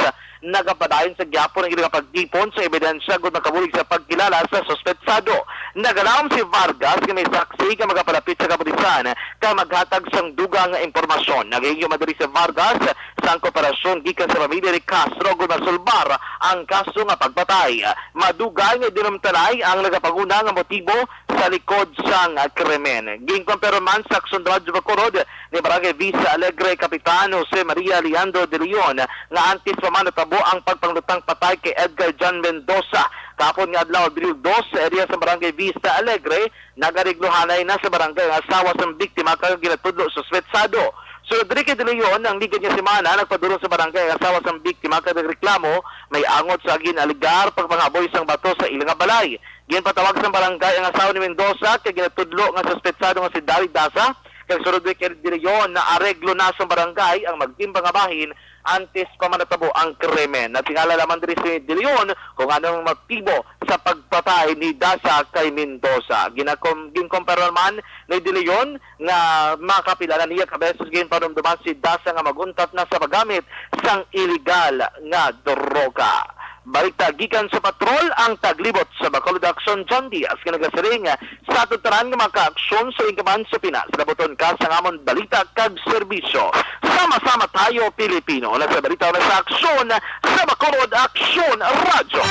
nagapadayon sa gyapon ng ilang pagdipon sa ebidensya kung nakabulig sa pagkilala sa suspetsado. Nagalam si Vargas nga may saksi nga magapalapit sa kapulisan ka maghatag sang dugang nga impormasyon. Nagahingyo madali si Vargas sa kooperasyon gikan sa pamilya ni Castro kung masulbar ang kaso nga pagpatay. Madugay nga dinumtalay ang nagapaguna nga motibo sa likod sang krimen. Ginkumpirman sa Aksyon Radyo Bacolod ni Barangay Vista Alegre Kapitan Jose Maria Leandro de Leon nga antes pa man natabo ang pagpanglutang patay kay Edgar John Mendoza. Kapon nga adlaw Abril 2 sa area sa Barangay Vista Alegre, nagarigluhanay na sa barangay ang asawa sa biktima kag ginatudlo sa suspetsado. Sunod rin kay De Leon, ang ligad niya semana, nagpadulong sa barangay ang asawa sa biktima kag reklamo may angot sa ginaligar pagpangaboy sang bato sa ilang balay. Ginpatawag sa barangay ang asawa ni Mendoza kay ginatudlo nga suspetsado nga si David Dasa. Kag sunod rin kay De Leon na areglo na sa barangay ang magtimbang nga bahin antes pa manatabo ang krimen. Natingala naman din si De Leon kung anong motibo sa pagpatay ni Dasa kay Mendoza. Ginkompara naman ni De Leon na makapilala niya kabesos ginpanumduman si Dasa nga maguntat na sa paggamit sang illegal nga droga. Balita gikan sa patrol ang taglibot sa Bacolod Action John Diaz nga nagasiring sa tutaran nga maka-aksyon sa ingkaman sa Pinas. Nabuton ka sa ngamon balita kag serbisyo. Sama-sama tayo Pilipino. Sa balita na sa aksyon sa Bacolod Action Radyo.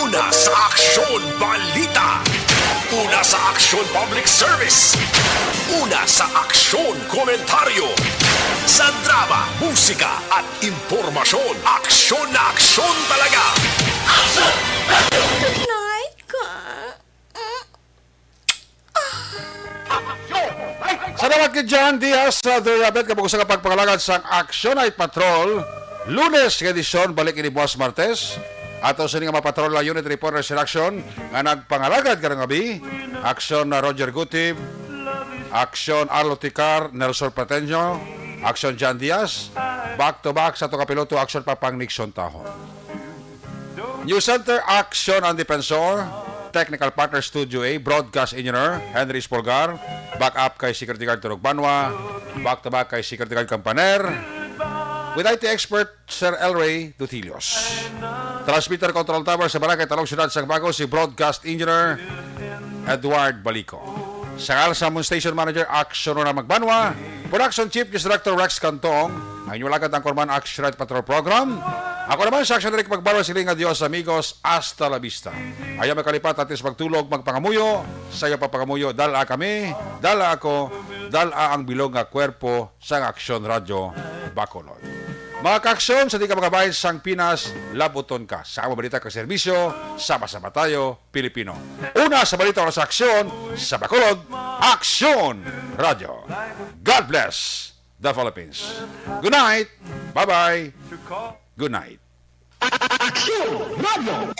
Una sa Aksyon Balita. Una sa Aksyon Public Service. Una sa Aksyon Komentaryo. Sa drama, musika at impormasyon. Aksyon na aksyon talaga. Good night, ka. Salamat kay John Diaz sa Durabet kapag sa pagpangalagad sa Action Night Patrol. Lunes edisyon balik ini Buwas Martes. Ato sa nga mapatrol la Unit Reporters in Action nga nagpangalagad karong gabi. Action na Roger Gutib, Action Arlo Ticar, Nelson Patenio, Action John Diaz, back to back sa to kapiloto Action Papang Nixon Tahon. News Center Action ang Defensor, Technical Partner Studio A, Broadcast Engineer Henry Spolgar, back up kay Security Guard Turok Banwa, back to back kay Security Guard Campaner, with IT expert Sir Elray Dutilios. Transmitter Control Tower sa Barangay Talong Syudad sa Bago si Broadcast Engineer Edward Balico. Sa Alsamon Station Manager Action na Magbanwa, Production Chief Director Rex Cantong, ang inyong lagad ang Corman Action Night Patrol Program. Ako naman sa Action Rick Magbanwa siling adios amigos, hasta la vista. Ayaw makalipat atis magtulog, magpangamuyo, sayo papangamuyo, dala kami, dala ako, dala ang bilog nga kwerpo sa Action Radio Bacolod. Mga kaaksyon, sa di ka makabahin sang Pinas, labuton ka. Sa balita ka serbisyo, sama-sama tayo, Pilipino. Una sa balita o sa aksyon, sa Bacolod, Aksyon Radio. God bless the Philippines. Good night. Bye-bye. Good night. Aksyon Radio.